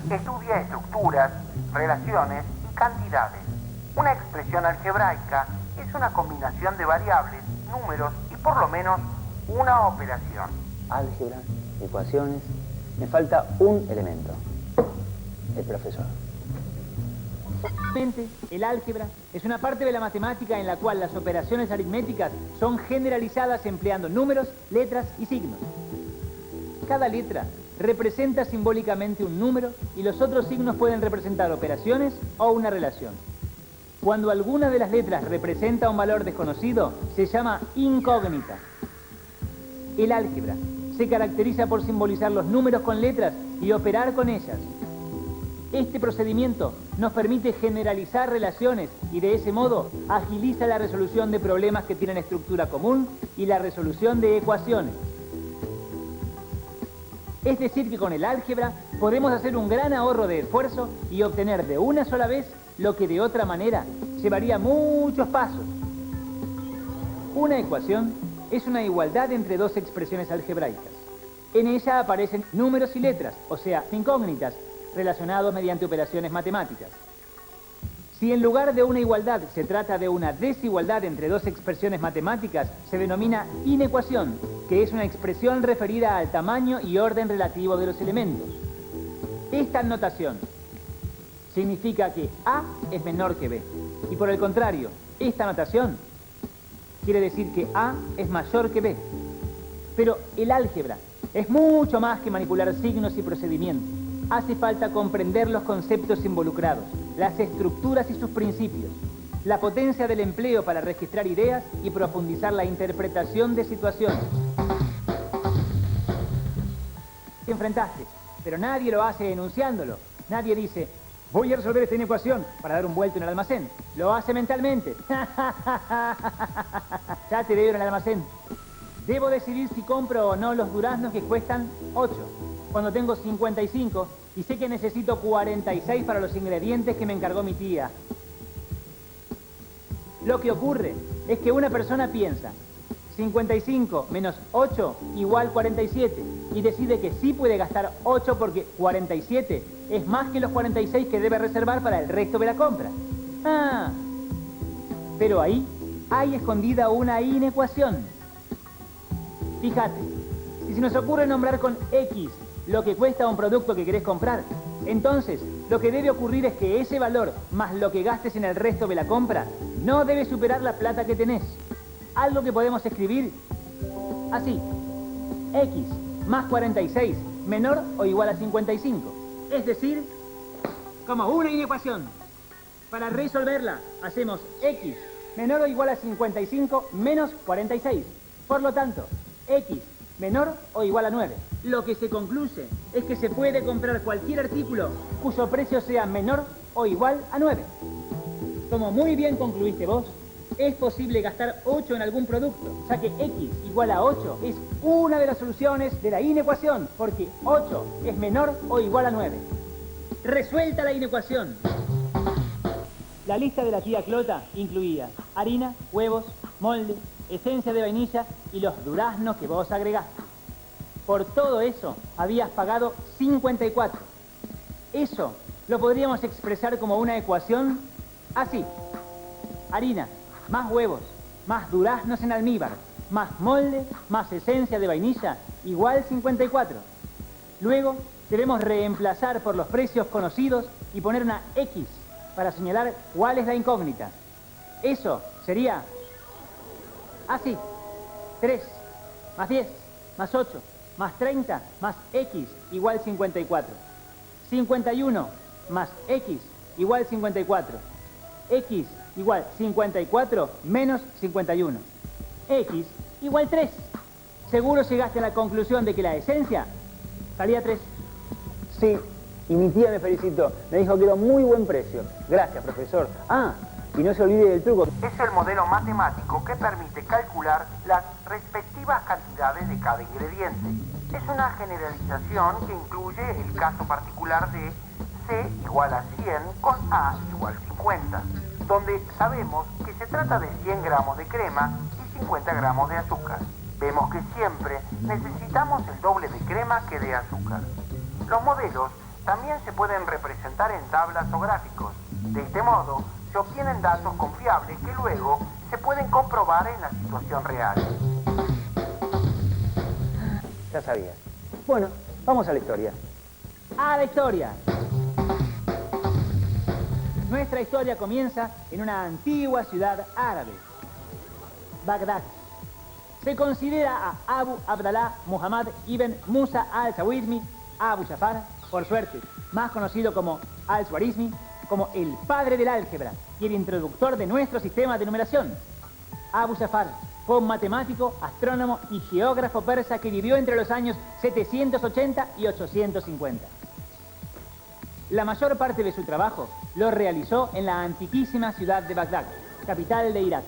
Speaker 9: Estudia estructuras, relaciones y cantidades. Una expresión algebraica es una combinación de variables, números y por lo menos una operación.
Speaker 8: Álgebra, ecuaciones... Me falta un elemento. El profesor.
Speaker 10: El álgebra es una parte de la matemática en la cual las operaciones aritméticas son generalizadas empleando números, letras y signos. Cada letra representa simbólicamente un número y los otros signos pueden representar operaciones o una relación. Cuando alguna de las letras representa un valor desconocido, se llama incógnita. El álgebra se caracteriza por simbolizar los números con letras y operar con ellas. Este procedimiento nos permite generalizar relaciones y de ese modo agiliza la resolución de problemas que tienen estructura común y la resolución de ecuaciones. Es decir que con el álgebra podemos hacer un gran ahorro de esfuerzo y obtener de una sola vez lo que de otra manera llevaría muchos pasos. Una ecuación es una igualdad entre dos expresiones algebraicas. En ella aparecen números y letras, o sea, incógnitas, relacionados mediante operaciones matemáticas. Si en lugar de una igualdad se trata de una desigualdad entre dos expresiones matemáticas, se denomina inecuación, que es una expresión referida al tamaño y orden relativo de los elementos. Esta notación significa que A es menor que B. Y por el contrario, esta notación quiere decir que A es mayor que B. Pero el álgebra es mucho más que manipular signos y procedimientos. Hace falta comprender los conceptos involucrados, las estructuras y sus principios, la potencia del empleo para registrar ideas y profundizar la interpretación de situaciones. Te enfrentaste, pero nadie lo hace enunciándolo. Nadie dice, voy a resolver esta inecuación para dar un vuelto en el almacén. Lo hace mentalmente. Ya te veo en el almacén. Debo decidir si compro o no los duraznos que cuestan 8. Cuando tengo 55 y sé que necesito 46 para los ingredientes que me encargó mi tía. Lo que ocurre es que una persona piensa 55 menos 8 igual 47 y decide que sí puede gastar 8 porque 47 es más que los 46 que debe reservar para el resto de la compra. Ah, pero ahí hay escondida una inecuación. Fíjate, si se nos ocurre nombrar con X lo que cuesta un producto que querés comprar, entonces lo que debe ocurrir es que ese valor más lo que gastes en el resto de la compra no debe superar la plata que tenés. Algo que podemos escribir así: X más 46 menor o igual a 55. Es decir, como una inecuación. Para resolverla hacemos X menor o igual a 55 menos 46. Por lo tanto, X menor o igual a 9. Lo que se concluye es que se puede comprar cualquier artículo cuyo precio sea menor o igual a 9. Como muy bien concluiste vos, es posible gastar 8 en algún producto, ya que X igual a 8 es una de las soluciones de la inecuación, porque 8 es menor o igual a 9. Resuelta la inecuación. La lista de la tía Clota incluía harina, huevos, molde, esencia de vainilla y los duraznos que vos agregaste. Por todo eso habías pagado 54. Eso lo podríamos expresar como una ecuación así: harina más huevos más duraznos en almíbar más molde más esencia de vainilla igual 54. Luego debemos reemplazar por los precios conocidos y poner una X para señalar cuál es la incógnita. Eso sería así: 3 más 10 más 8 más 30 más X igual 54. 51 más X igual 54. X igual 54 menos 51. X igual 3. Seguro llegaste a la conclusión de que la esencia salía 3.
Speaker 8: Sí, y mi tía me felicitó. Me dijo que era un muy buen precio. Gracias, profesor. Ah, y no se olvide del truco.
Speaker 9: Es el modelo matemático que permite calcular las respectivas cantidades de cada ingrediente. Es una generalización que incluye el caso particular de C igual a 100 con A igual 50, donde sabemos que se trata de 100 gramos de crema y 50 gramos de azúcar. Vemos que siempre necesitamos el doble de crema que de azúcar. Los modelos también se pueden representar en tablas o gráficos. De este modo, se obtienen datos confiables que luego se pueden comprobar en la situación real.
Speaker 8: Ya sabía. Bueno, vamos a la historia.
Speaker 10: ¡A la historia! Nuestra historia comienza en una antigua ciudad árabe, Bagdad. Se considera a Abu Abdallah Muhammad ibn Musa al-Khwarizmi, Abu Jafar, por suerte, más conocido como al-Khwarizmi, como el padre del álgebra y el introductor de nuestro sistema de numeración. Abu Jafar Fue un matemático, astrónomo y geógrafo persa que vivió entre los años 780 y 850. La mayor parte de su trabajo lo realizó en la antiquísima ciudad de Bagdad, capital de Irak.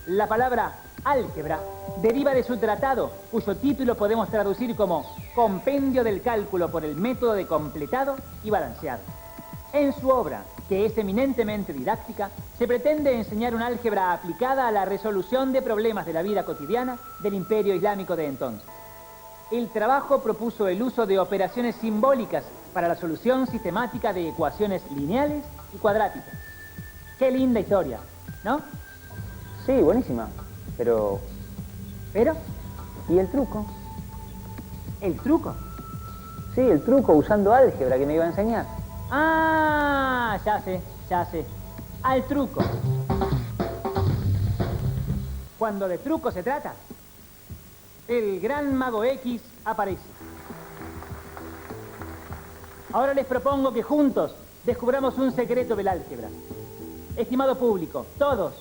Speaker 10: La palabra álgebra deriva de su tratado, cuyo título podemos traducir como Compendio del cálculo por el método de completado y balanceado. En su obra, que es eminentemente didáctica, se pretende enseñar una álgebra aplicada a la resolución de problemas de la vida cotidiana del Imperio Islámico de entonces. El trabajo propuso el uso de operaciones simbólicas para la solución sistemática de ecuaciones lineales y cuadráticas. Qué linda historia, ¿no?
Speaker 8: Sí, buenísima. Pero...
Speaker 10: ¿Pero?
Speaker 8: ¿Y el truco?
Speaker 10: ¿El truco?
Speaker 8: Sí, el truco usando álgebra que me iba a enseñar.
Speaker 10: Ah, ya sé. Al truco. Cuando de truco se trata, el gran mago X aparece. Ahora les propongo que juntos descubramos un secreto del álgebra. Estimado público, todos,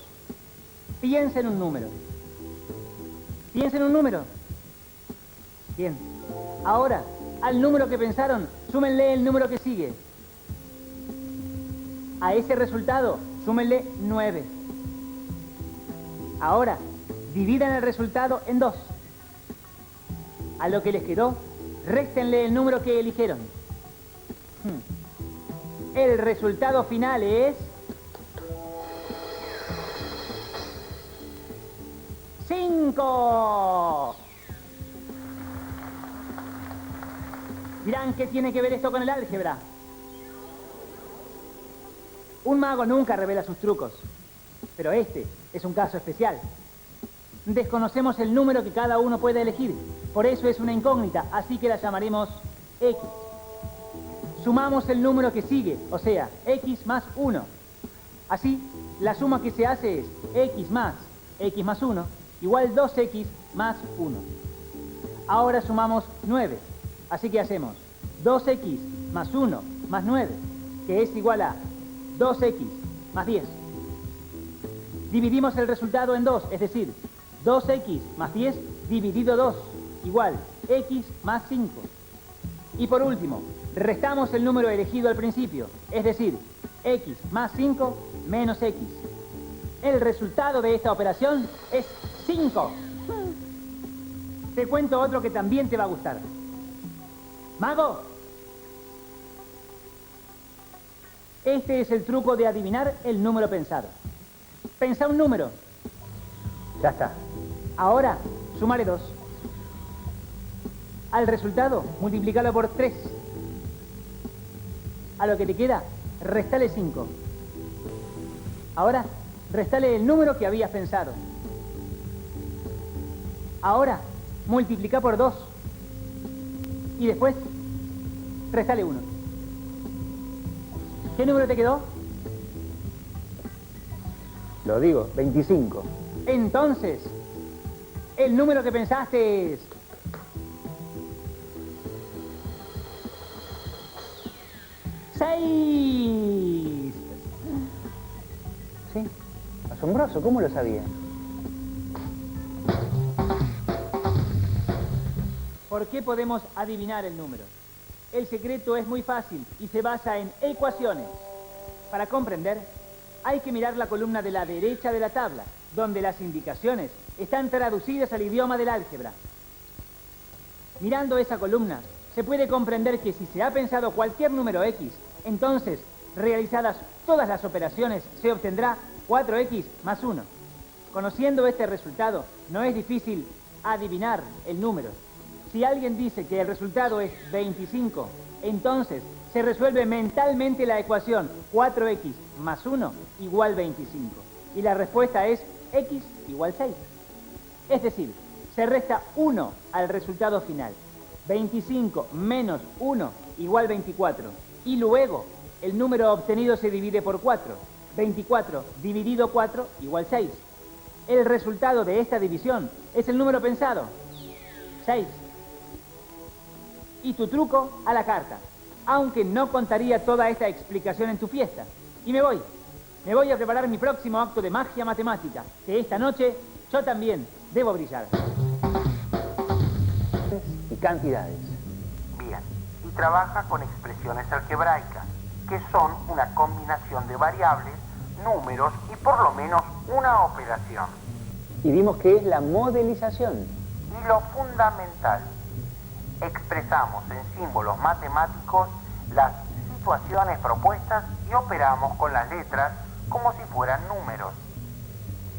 Speaker 10: piensen un número. ¿Piensen un número? Bien. Ahora, al número que pensaron, súmenle el número que sigue. A ese resultado, súmenle 9. Ahora, dividan el resultado en 2. A lo que les quedó, réstenle el número que eligieron. El resultado final es... 5. Dirán, ¿qué tiene que ver esto con el álgebra? Un mago nunca revela sus trucos, pero este es un caso especial. Desconocemos el número que cada uno puede elegir, por eso es una incógnita, así que la llamaremos X. Sumamos el número que sigue, o sea, X más 1. Así, la suma que se hace es X más 1 igual 2X más 1. Ahora sumamos 9, así que hacemos 2X más 1 más 9, que es igual a 2X más 10. Dividimos el resultado en 2, es decir, 2X más 10 dividido 2, igual X más 5. Y por último, restamos el número elegido al principio, es decir, X más 5 menos X. El resultado de esta operación es 5. Te cuento otro que también te va a gustar. ¡Mago! Este es el truco de adivinar el número pensado. Pensá un número.
Speaker 8: Ya está.
Speaker 10: Ahora, súmale 2. Al resultado, multiplícalo por 3. A lo que te queda, restale 5. Ahora, restale el número que habías pensado. Ahora, multiplica por 2. Y después, restale 1. ¿Qué número te quedó?
Speaker 8: Lo digo, 25.
Speaker 10: Entonces, el número que pensaste es... 6.
Speaker 8: Sí, asombroso, ¿cómo lo sabía?
Speaker 10: ¿Por qué podemos adivinar el número? El secreto es muy fácil y se basa en ecuaciones. Para comprender, hay que mirar la columna de la derecha de la tabla, donde las indicaciones están traducidas al idioma del álgebra. Mirando esa columna, se puede comprender que si se ha pensado cualquier número X, entonces, realizadas todas las operaciones, se obtendrá 4X más 1. Conociendo este resultado, no es difícil adivinar el número. Si alguien dice que el resultado es 25, entonces se resuelve mentalmente la ecuación 4X más 1 igual 25. Y la respuesta es X igual 6. Es decir, se resta 1 al resultado final. 25 menos 1 igual 24. Y luego, el número obtenido se divide por 4. 24 dividido 4 igual 6. El resultado de esta división es el número pensado, 6. Y tu truco a la carta, aunque no contaría toda esta explicación en tu fiesta. Y me voy a preparar mi próximo acto de magia matemática, que esta noche Yo también debo brillar.
Speaker 8: Y cantidades.
Speaker 9: Bien, y trabaja con expresiones algebraicas, que son una combinación de variables, números y por lo menos una operación.
Speaker 8: Y vimos que es la modelización.
Speaker 9: Y lo fundamental, expresamos en símbolos matemáticos las situaciones propuestas y operamos con las letras como si fueran números.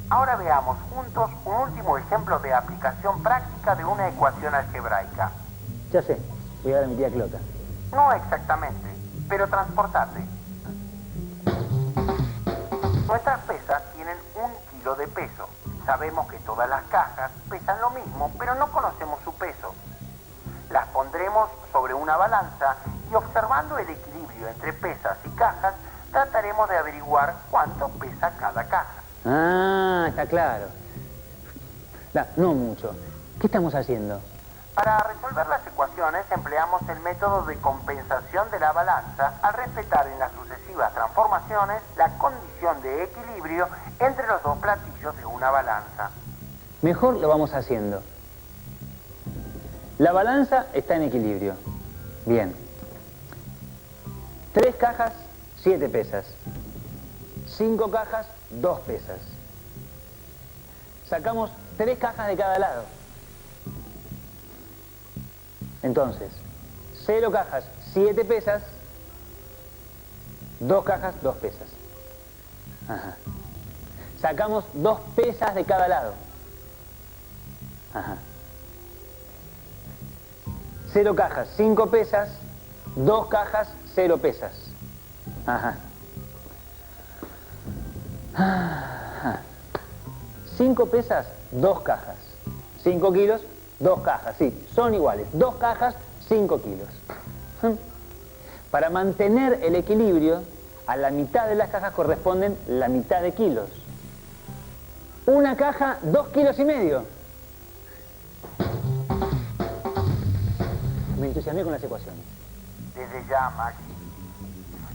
Speaker 9: Ahora veamos juntos un último ejemplo de aplicación práctica de una ecuación algebraica.
Speaker 8: Ya sé, voy a dar a mi tía Clota.
Speaker 9: No exactamente, pero transportate. Nuestras pesas tienen 1 kilo de peso. Sabemos que todas las cajas pesan lo mismo, pero no conocemos su peso. Las pondremos sobre una balanza y observando el equilibrio entre pesas y cajas, trataremos de averiguar cuánto pesa cada caja.
Speaker 8: Ah, está claro. No mucho. ¿Qué estamos haciendo?
Speaker 9: Para resolver las ecuaciones empleamos el método de compensación de la balanza al respetar en las sucesivas transformaciones la condición de equilibrio entre los dos platillos de una balanza.
Speaker 8: Mejor lo vamos haciendo. La balanza está en equilibrio. Bien. 3 cajas, 7 pesas. 5 cajas, 2 pesas. Sacamos 3 cajas de cada lado. Entonces, 0 cajas, 7 pesas. 2 cajas, 2 pesas. Ajá. Sacamos 2 pesas de cada lado. Ajá. 0 cajas, 5 pesas. 2 cajas, 0 pesas. Ajá. 5 pesas, 2 cajas. 5 kilos, 2 cajas. Sí, son iguales. 2 cajas, 5 kilos. Para mantener el equilibrio, a la mitad de las cajas corresponden la mitad de kilos. Una caja, 2 kilos y medio. Me entusiasmé con las ecuaciones.
Speaker 9: Desde ya, Maxi.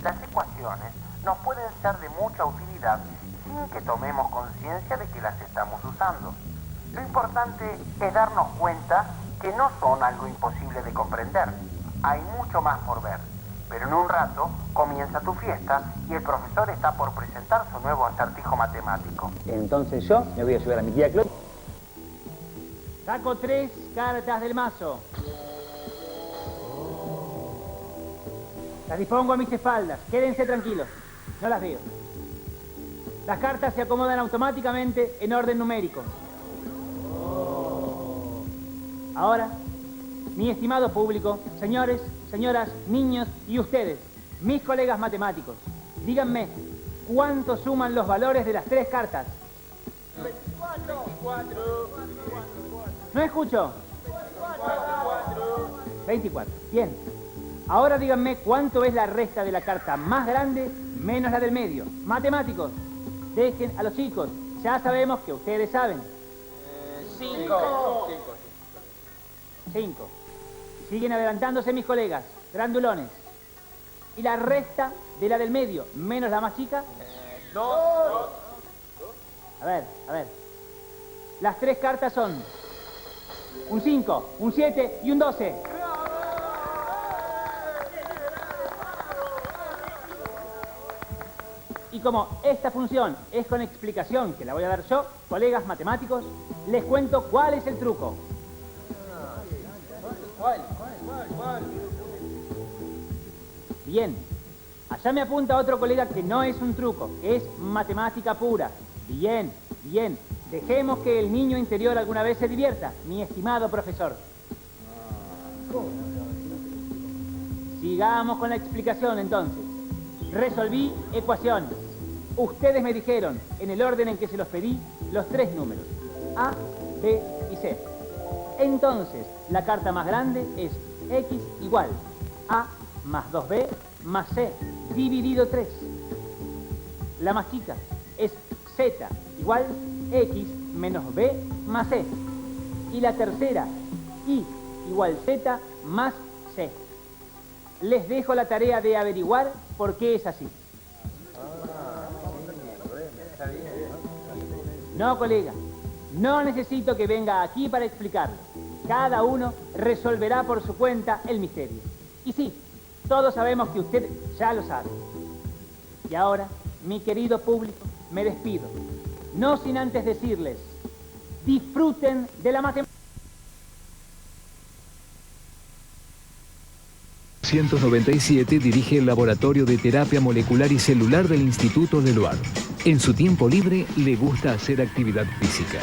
Speaker 9: Las ecuaciones nos pueden ser de mucha utilidad sin que tomemos conciencia de que las estamos usando. Lo importante es darnos cuenta que no son algo imposible de comprender. Hay mucho más por ver. Pero en un rato comienza tu fiesta y el profesor está por presentar su nuevo acertijo matemático.
Speaker 8: Entonces yo me voy a ayudar a mi tía Clot.
Speaker 10: Saco 3 cartas del mazo. Las dispongo a mis espaldas. Quédense tranquilos. No las veo. Las cartas se acomodan automáticamente en orden numérico. Ahora, mi estimado público, señores, señoras, niños y ustedes, mis colegas matemáticos, díganme, ¿cuánto suman los valores de las 3 cartas? 24. No escucho. 24. Bien. Ahora díganme cuánto es la resta de la carta más grande menos la del medio. Matemáticos, dejen a los chicos. Ya sabemos que ustedes saben.
Speaker 11: 5.
Speaker 10: 5. Siguen adelantándose mis colegas, grandulones. ¿Y la resta de la del medio menos la más chica?
Speaker 11: 2.
Speaker 10: A ver. Las 3 cartas son un 5, un 7 y un 12. Y como esta función es con explicación que la voy a dar yo, colegas matemáticos, les cuento cuál es el truco.
Speaker 11: ¿Cuál?
Speaker 10: Bien, allá me apunta otro colega que no es un truco, que es matemática pura. Bien, dejemos que el niño interior alguna vez se divierta, mi estimado profesor. Sigamos con la explicación entonces. Resolví ecuaciones. Ustedes me dijeron, en el orden en que se los pedí, los 3 números, A, B y C. Entonces, la carta más grande es X igual A más 2B más C dividido 3. La más chica es Z igual X menos B más C. Y la tercera, Y igual Z más C. Les dejo la tarea de averiguar por qué es así. No, colega, No necesito que venga aquí para explicarlo. Cada uno resolverá por su cuenta el misterio. Y sí, todos sabemos que usted ya lo sabe. Y ahora, mi querido público, me despido. No sin antes decirles, disfruten de la matemática.
Speaker 3: 1997 dirige el Laboratorio de Terapia Molecular y Celular del Instituto Leloir. En su tiempo libre le gusta hacer actividad física.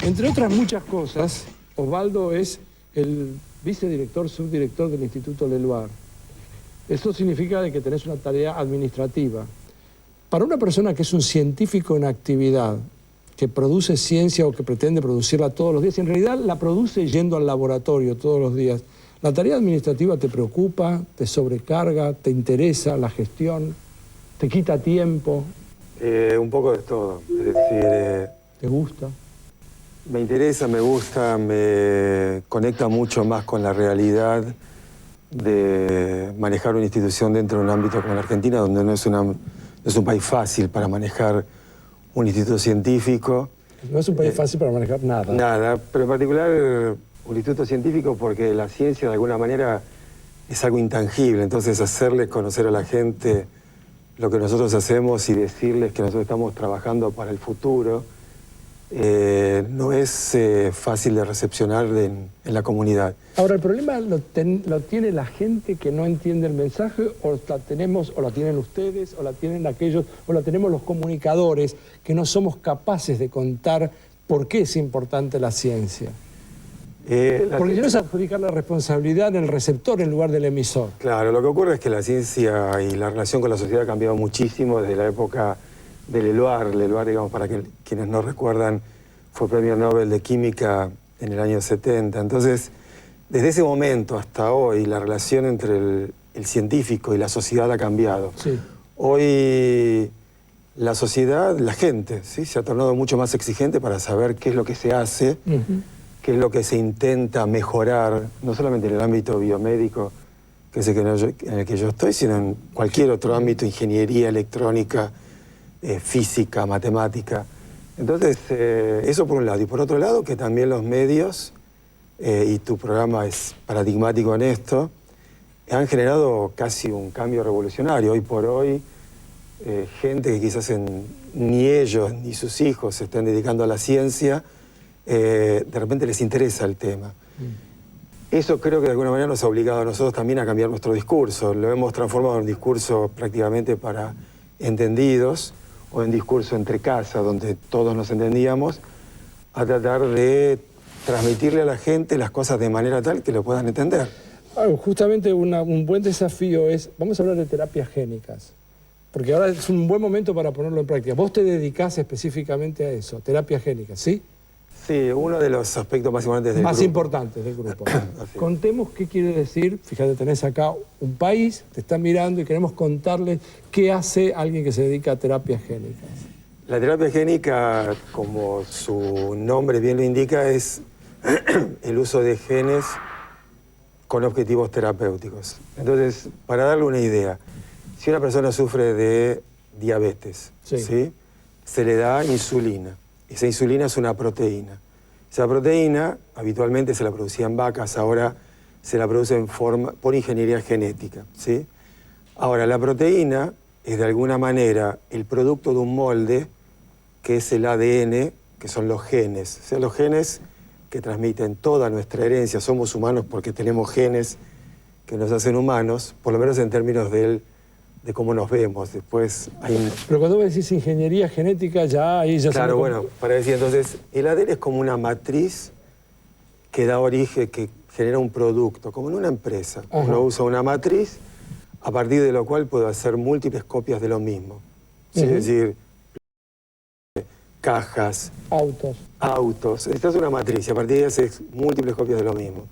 Speaker 2: Entre otras muchas cosas, Osvaldo es el vicedirector, subdirector del Instituto Leloir. Eso significa de que tenés una tarea administrativa. Para una persona que es un científico en actividad, que produce ciencia o que pretende producirla todos los días, en realidad la produce yendo al laboratorio todos los días. ¿La tarea administrativa te preocupa, te sobrecarga, te interesa la gestión, te quita tiempo?
Speaker 11: Un poco de todo. Es decir,
Speaker 2: ¿te gusta?
Speaker 11: Me interesa, me gusta, me conecta mucho más con la realidad de manejar una institución dentro de un ámbito como la Argentina, donde no es un país fácil para manejar un instituto científico.
Speaker 2: No es un país fácil para manejar nada.
Speaker 11: Nada, pero en particular un instituto científico porque la ciencia de alguna manera es algo intangible, entonces hacerles conocer a la gente lo que nosotros hacemos y decirles que nosotros estamos trabajando para el futuro no es fácil de recepcionar en la comunidad.
Speaker 2: Ahora, ¿el problema lo tiene la gente que no entiende el mensaje o la tenemos, o la tienen ustedes, o la tienen aquellos, o la tenemos los comunicadores que no somos capaces de contar por qué es importante la ciencia? Porque yo no es adjudicar la responsabilidad en el receptor en lugar del emisor.
Speaker 11: Claro, lo que ocurre es que la ciencia y la relación con la sociedad ha cambiado muchísimo desde la época de Leloir. Leloir, digamos, para quienes no recuerdan, fue premio Nobel de Química en el año 70. Entonces, desde ese momento hasta hoy, la relación entre el científico y la sociedad ha cambiado.
Speaker 2: Sí.
Speaker 11: Hoy la sociedad, la gente, ¿sí?, se ha tornado mucho más exigente para saber qué es lo que se hace, qué es lo que se intenta mejorar, no solamente en el ámbito biomédico, que es en el que yo estoy, sino en cualquier otro ámbito, ingeniería, electrónica, física, matemática. Entonces, eso por un lado. Y por otro lado, que también los medios, y tu programa es paradigmático en esto, han generado casi un cambio revolucionario. Hoy por hoy, gente que quizás ni ellos ni sus hijos se estén dedicando a la ciencia, de repente les interesa el tema. Eso creo que de alguna manera nos ha obligado a nosotros también a cambiar nuestro discurso. Lo hemos transformado en un discurso prácticamente para entendidos, o en discurso entre casa, donde todos nos entendíamos, a tratar de transmitirle a la gente las cosas de manera tal que lo puedan entender.
Speaker 2: Justamente un buen desafío es, vamos a hablar de terapias génicas, porque ahora es un buen momento para ponerlo en práctica. Vos te dedicás específicamente a eso, terapias génicas, ¿sí?
Speaker 11: Sí, uno de los aspectos más importantes del grupo.
Speaker 2: Más importantes del grupo. Contemos qué quiere decir. Fíjate, tenés acá un país, te está mirando y queremos contarles qué hace alguien que se dedica a terapias génicas.
Speaker 11: La terapia génica, como su nombre bien lo indica, es el uso de genes con objetivos terapéuticos. Entonces, para darle una idea, si una persona sufre de diabetes, ¿sí?, se le da insulina. Esa insulina es una proteína. Esa proteína habitualmente se la producía en vacas, ahora se la produce por ingeniería genética, ¿sí? Ahora, la proteína es de alguna manera el producto de un molde que es el ADN, que son los genes. O sea, los genes que transmiten toda nuestra herencia. Somos humanos porque tenemos genes que nos hacen humanos, por lo menos en términos de cómo nos vemos. Después hay
Speaker 2: Pero cuando vos decís ingeniería genética, ahí ya
Speaker 11: claro, bueno, para decir, entonces, el ADN es como una matriz que da origen, que genera un producto, como en una empresa.
Speaker 2: Ajá.
Speaker 11: Uno usa una matriz, a partir de lo cual puedo hacer múltiples copias de lo mismo. ¿Sí? Es decir, cajas, autos. Esta es una matriz, y a partir de ahí haces múltiples copias de lo mismo.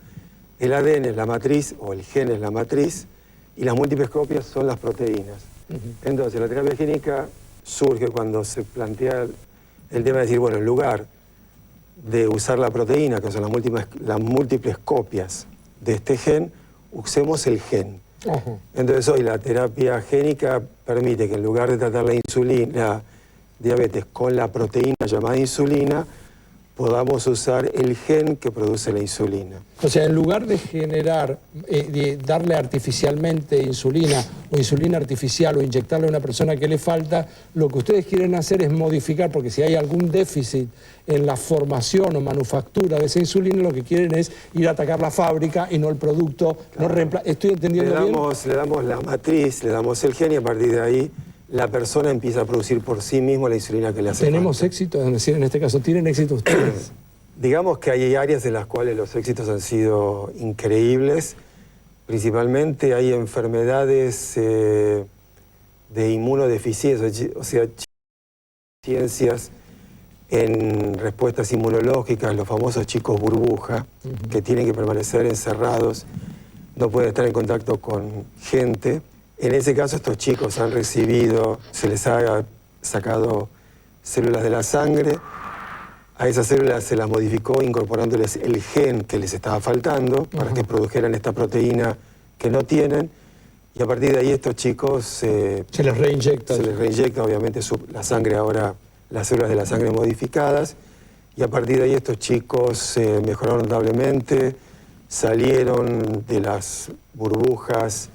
Speaker 11: El ADN es la matriz, o el gen es la matriz, y las múltiples copias son las proteínas. Entonces, la terapia génica surge cuando se plantea el tema de decir, bueno, en lugar de usar la proteína, que son las múltiples copias de este gen, usemos el gen. Entonces, hoy la terapia génica permite que en lugar de tratar la diabetes con la proteína llamada insulina, podamos usar el gen que produce la insulina.
Speaker 2: O sea, en lugar de generar, de darle artificialmente insulina o insulina artificial o inyectarle a una persona que le falta, lo que ustedes quieren hacer es modificar, porque si hay algún déficit en la formación o manufactura de esa insulina, lo que quieren es ir a atacar la fábrica y no el producto. Claro. No ¿Estoy entendiendo bien?
Speaker 11: Le damos la matriz, le damos el gen y a partir de ahí la persona empieza a producir por sí mismo la insulina que le hace
Speaker 2: ¿Tenemos
Speaker 11: falta.
Speaker 2: éxito? Es decir, en este caso, ¿tienen éxito ustedes?
Speaker 11: Digamos que hay áreas en las cuales los éxitos han sido increíbles. Principalmente hay enfermedades de inmunodeficiencia, o sea, ciencias en respuestas inmunológicas, los famosos chicos burbuja, que tienen que permanecer encerrados, no pueden estar en contacto con gente. En ese caso, estos chicos han recibido, se les ha sacado células de la sangre, a esas células se las modificó incorporándoles el gen que les estaba faltando para que produjeran esta proteína que no tienen, y a partir de ahí estos chicos se les reinyecta. Se les reinyecta, obviamente, la sangre ahora, las células de la sangre modificadas, y a partir de ahí estos chicos mejoraron notablemente, salieron de las burbujas,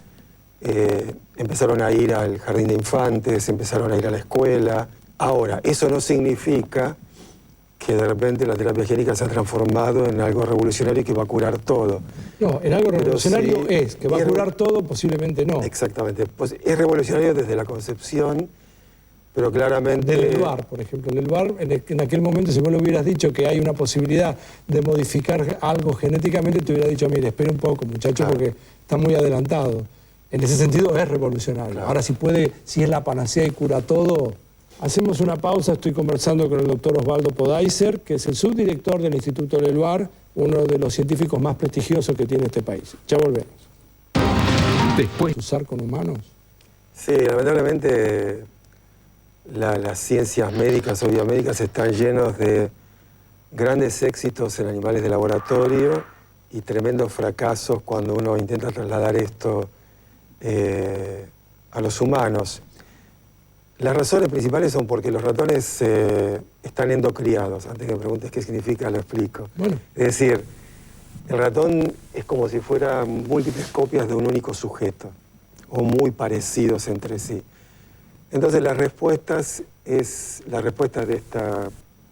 Speaker 11: empezaron a ir al jardín de infantes, empezaron a ir a la escuela. Ahora, eso no significa que de repente la terapia génica se ha transformado en algo revolucionario que va a curar todo. No, en algo revolucionario sí, es, que va a curar todo, posiblemente no. Exactamente. Pues es revolucionario desde la concepción, pero claramente... Del LELVAR, por ejemplo. En el LELVAR, en aquel momento, si vos le hubieras dicho que hay una posibilidad de modificar algo genéticamente, te hubiera dicho, mire, espera un poco, muchacho, claro, porque está muy adelantado. En ese sentido es revolucionario. Claro. Ahora, si es la panacea y cura todo... Hacemos una pausa, estoy conversando con el doctor Osvaldo Podaiser, que es el subdirector del Instituto LELVAR, uno de los científicos más prestigiosos que tiene este país. Ya volvemos.
Speaker 3: Después.
Speaker 2: ¿Usar con humanos?
Speaker 11: Sí, lamentablemente las ciencias médicas o biomédicas están llenos de grandes éxitos en animales de laboratorio y tremendos fracasos cuando uno intenta trasladar esto a los humanos. Las razones principales son porque los ratones están endocriados. Antes que me preguntes qué significa, lo explico. Bueno. Es decir, el ratón es como si fueran múltiples copias de un único sujeto, o muy parecidos entre sí. Entonces las respuestas de esta...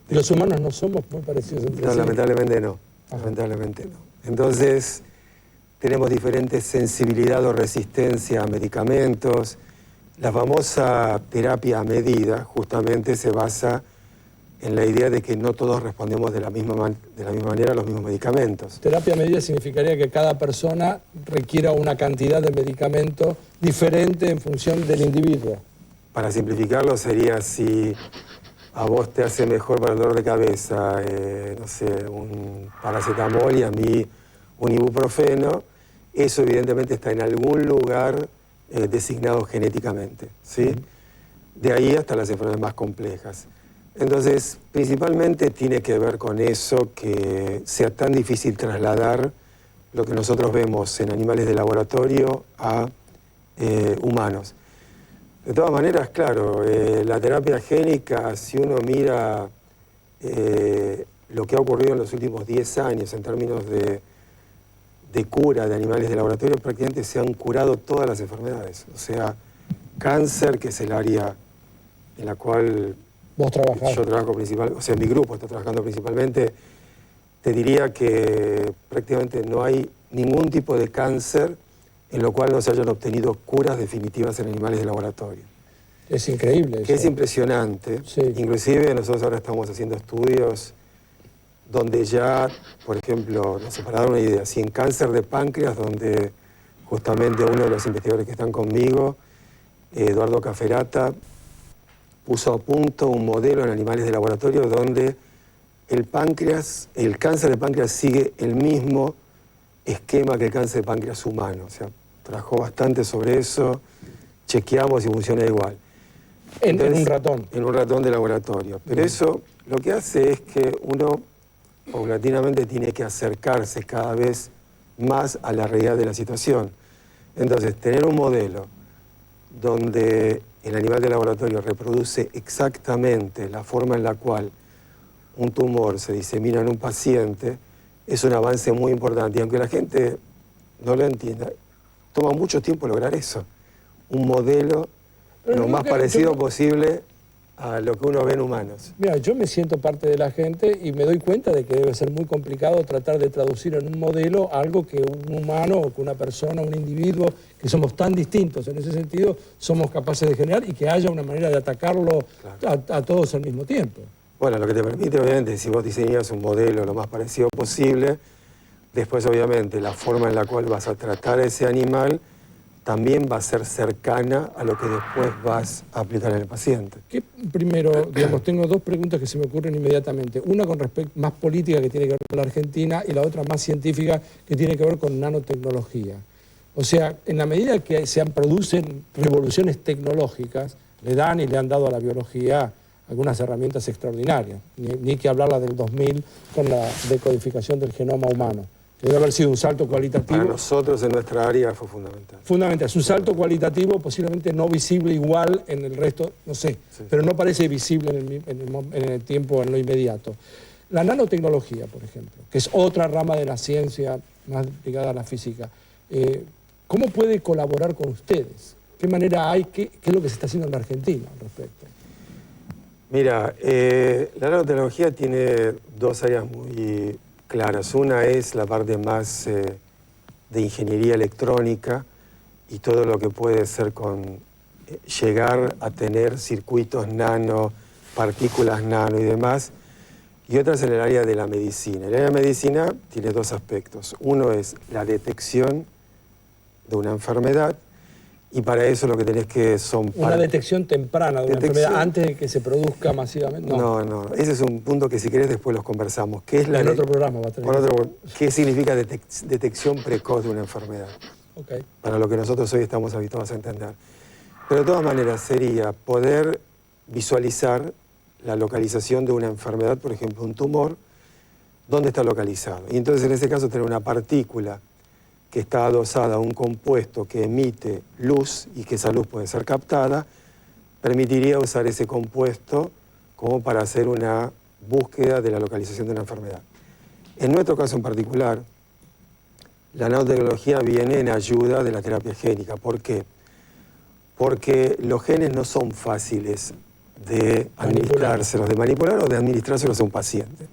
Speaker 2: ¿Los humanos no somos muy parecidos entre sí?
Speaker 11: No, lamentablemente no. Lamentablemente no. Entonces tenemos diferentes sensibilidad o resistencia a medicamentos. La famosa terapia a medida justamente se basa en la idea de que no todos respondemos de la misma manera a los mismos medicamentos.
Speaker 2: Terapia a medida significaría que cada persona requiera una cantidad de medicamento diferente en función del individuo.
Speaker 11: Para simplificarlo sería si a vos te hace mejor para el dolor de cabeza, no sé, un paracetamol y a mí un ibuprofeno, eso evidentemente está en algún lugar designado genéticamente, ¿sí? De ahí hasta las enfermedades más complejas. Entonces, principalmente tiene que ver con eso, que sea tan difícil trasladar lo que nosotros vemos en animales de laboratorio a humanos. De todas maneras, claro, la terapia génica, si uno mira lo que ha ocurrido en los últimos 10 años en términos de cura de animales de laboratorio, prácticamente se han curado todas las enfermedades. O sea, cáncer, que es el área en la cual
Speaker 2: vos trabajás.
Speaker 11: Yo trabajo principalmente, o sea, mi grupo está trabajando principalmente, te diría que prácticamente no hay ningún tipo de cáncer en lo cual no se hayan obtenido curas definitivas en animales de laboratorio.
Speaker 2: Es increíble eso.
Speaker 11: Es impresionante. Sí. Inclusive nosotros ahora estamos haciendo estudios donde ya, por ejemplo, no sé, para dar una idea, si en cáncer de páncreas, donde justamente uno de los investigadores que están conmigo, Eduardo Caferata, puso a punto un modelo en animales de laboratorio donde el cáncer de páncreas sigue el mismo esquema que el cáncer de páncreas humano. O sea, trabajó bastante sobre eso, chequeamos y funciona igual.
Speaker 2: Entonces, en un ratón.
Speaker 11: En un ratón de laboratorio. Pero eso lo que hace es que uno paulatinamente tiene que acercarse cada vez más a la realidad de la situación. Entonces, tener un modelo donde el animal de laboratorio reproduce exactamente la forma en la cual un tumor se disemina en un paciente, es un avance muy importante. Y aunque la gente no lo entienda, toma mucho tiempo lograr eso. Un modelo lo más parecido posible a lo que uno ve en humanos.
Speaker 2: Mira, yo me siento parte de la gente y me doy cuenta de que debe ser muy complicado tratar de traducir en un modelo algo que un humano o que una persona, un individuo, que somos tan distintos en ese sentido, somos capaces de generar y que haya una manera de atacarlo a todos al mismo tiempo.
Speaker 11: Bueno, lo que te permite, obviamente, si vos diseñas un modelo lo más parecido posible, después, obviamente, la forma en la cual vas a tratar a ese animal también va a ser cercana a lo que después vas a aplicar en el paciente.
Speaker 2: Primero, digamos, tengo dos preguntas que se me ocurren inmediatamente. Una con respecto más política, que tiene que ver con la Argentina, y la otra más científica, que tiene que ver con nanotecnología. O sea, en la medida que se producen revoluciones tecnológicas, le dan y le han dado a la biología algunas herramientas extraordinarias. Ni que hablarla del 2000 con la decodificación del genoma humano. Debe haber sido un salto cualitativo.
Speaker 11: Para nosotros en nuestra área fue fundamental.
Speaker 2: Fundamental. Es un salto cualitativo posiblemente no visible igual en el resto, no sé, sí, pero no parece visible en el tiempo, en lo inmediato. La nanotecnología, por ejemplo, que es otra rama de la ciencia más ligada a la física, ¿cómo puede colaborar con ustedes? ¿Qué manera hay? ¿Qué es lo que se está haciendo en la Argentina al respecto?
Speaker 11: Mira, la nanotecnología tiene dos áreas muy claras. Una es la parte más de ingeniería electrónica y todo lo que puede ser con llegar a tener circuitos nano, partículas nano y demás. Y otra es en el área de la medicina. El área de medicina tiene dos aspectos. Uno es la detección de una enfermedad y para eso lo que tenés que son...
Speaker 2: Una detección temprana de una enfermedad antes de que se produzca masivamente.
Speaker 11: No. Ese es un punto que si querés después los conversamos. ¿Qué es
Speaker 2: en otro programa va a tener.
Speaker 11: ¿Qué significa detección precoz de una enfermedad?
Speaker 2: Okay.
Speaker 11: Para lo que nosotros hoy estamos habituados a entender. Pero de todas maneras sería poder visualizar la localización de una enfermedad, por ejemplo un tumor, dónde está localizado. Y entonces en ese caso tener una partícula que está adosada a un compuesto que emite luz y que esa luz puede ser captada, permitiría usar ese compuesto como para hacer una búsqueda de la localización de una enfermedad. En nuestro caso en particular, la nanotecnología viene en ayuda de la terapia génica. ¿Por qué? Porque los genes no son fáciles de administrárselos, de manipular o de administrárselos a un paciente.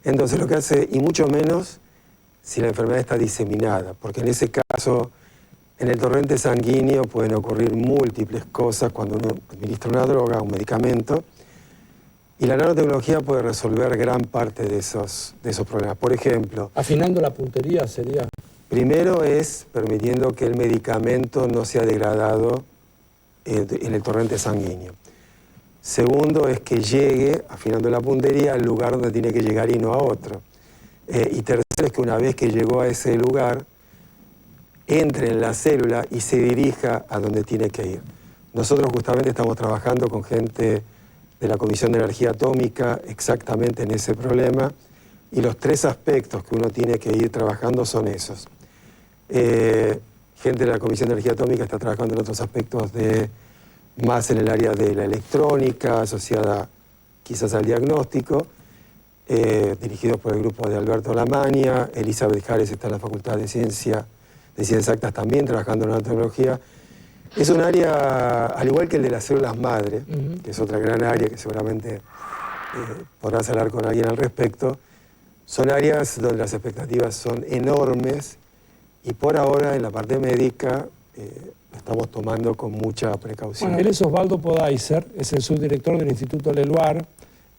Speaker 11: Entonces lo que hace, y mucho menos si la enfermedad está diseminada, porque en ese caso, en el torrente sanguíneo pueden ocurrir múltiples cosas cuando uno administra una droga, un medicamento, y la nanotecnología puede resolver gran parte de esos problemas. Por ejemplo...
Speaker 2: Afinando la puntería sería...
Speaker 11: Primero es permitiendo que el medicamento no sea degradado en el torrente sanguíneo. Segundo es que llegue, afinando la puntería, al lugar donde tiene que llegar y no a otro. Y tercero es que una vez que llegó a ese lugar, entre en la célula y se dirija a donde tiene que ir. Nosotros justamente estamos trabajando con gente de la Comisión de Energía Atómica exactamente en ese problema y los tres aspectos que uno tiene que ir trabajando son esos. Gente de la Comisión de Energía Atómica está trabajando en otros aspectos más en el área de la electrónica, asociada quizás al diagnóstico, dirigidos por el grupo de Alberto Lamagna. Elizabeth Harris está en la Facultad de Ciencias Exactas también, trabajando en nanotecnología. Es un área, al igual que el de las células madre, que es otra gran área que seguramente podrás hablar con alguien al respecto, son áreas donde las expectativas son enormes y por ahora en la parte médica estamos tomando con mucha precaución.
Speaker 2: Bueno, él es Osvaldo Podaiser, es el subdirector del Instituto Leluar,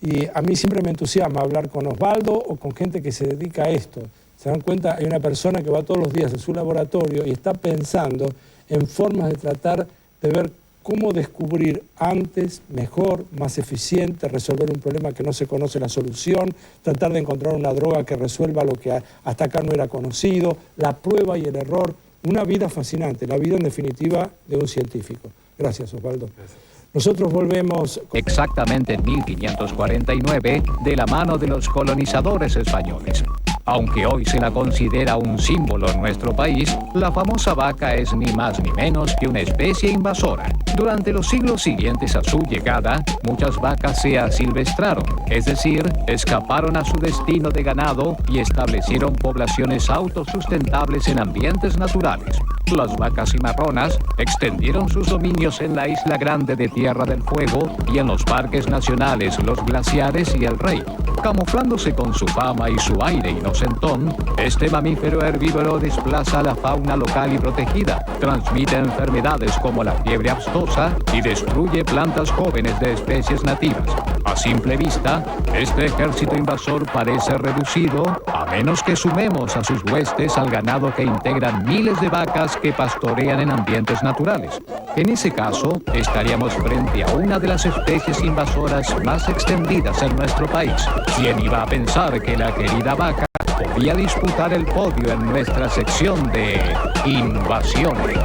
Speaker 2: y a mí siempre me entusiasma hablar con Osvaldo o con gente que se dedica a esto. Se dan cuenta, hay una persona que va todos los días a su laboratorio y está pensando en formas de tratar de ver cómo descubrir antes, mejor, más eficiente, resolver un problema que no se conoce la solución, tratar de encontrar una droga que resuelva lo que hasta acá no era conocido, la prueba y el error. Una vida fascinante, la vida en definitiva de un científico. Gracias, Osvaldo. Gracias. Nosotros volvemos...
Speaker 3: Exactamente en 1549, de la mano de los colonizadores españoles. Aunque hoy se la considera un símbolo en nuestro país, la famosa vaca es ni más ni menos que una especie invasora. Durante los siglos siguientes a su llegada, muchas vacas se asilvestraron, es decir, escaparon a su destino de ganado y establecieron poblaciones autosustentables en ambientes naturales. Las vacas cimarronas extendieron sus dominios en la Isla Grande de Tierra del Fuego y en los parques nacionales, los glaciares y el Rey. Camuflándose con su fama y su aire inocentón, este mamífero herbívoro desplaza a la fauna local y protegida, transmite enfermedades como la fiebre aftosa y destruye plantas jóvenes de especies nativas. A simple vista, este ejército invasor parece reducido, a menos que sumemos a sus huestes al ganado que integran miles de vacas que pastorean en ambientes naturales. En ese caso, estaríamos frente a una de las especies invasoras más extendidas en nuestro país. ¿Quién iba a pensar que la querida vaca podía disputar el podio en nuestra sección de invasiones?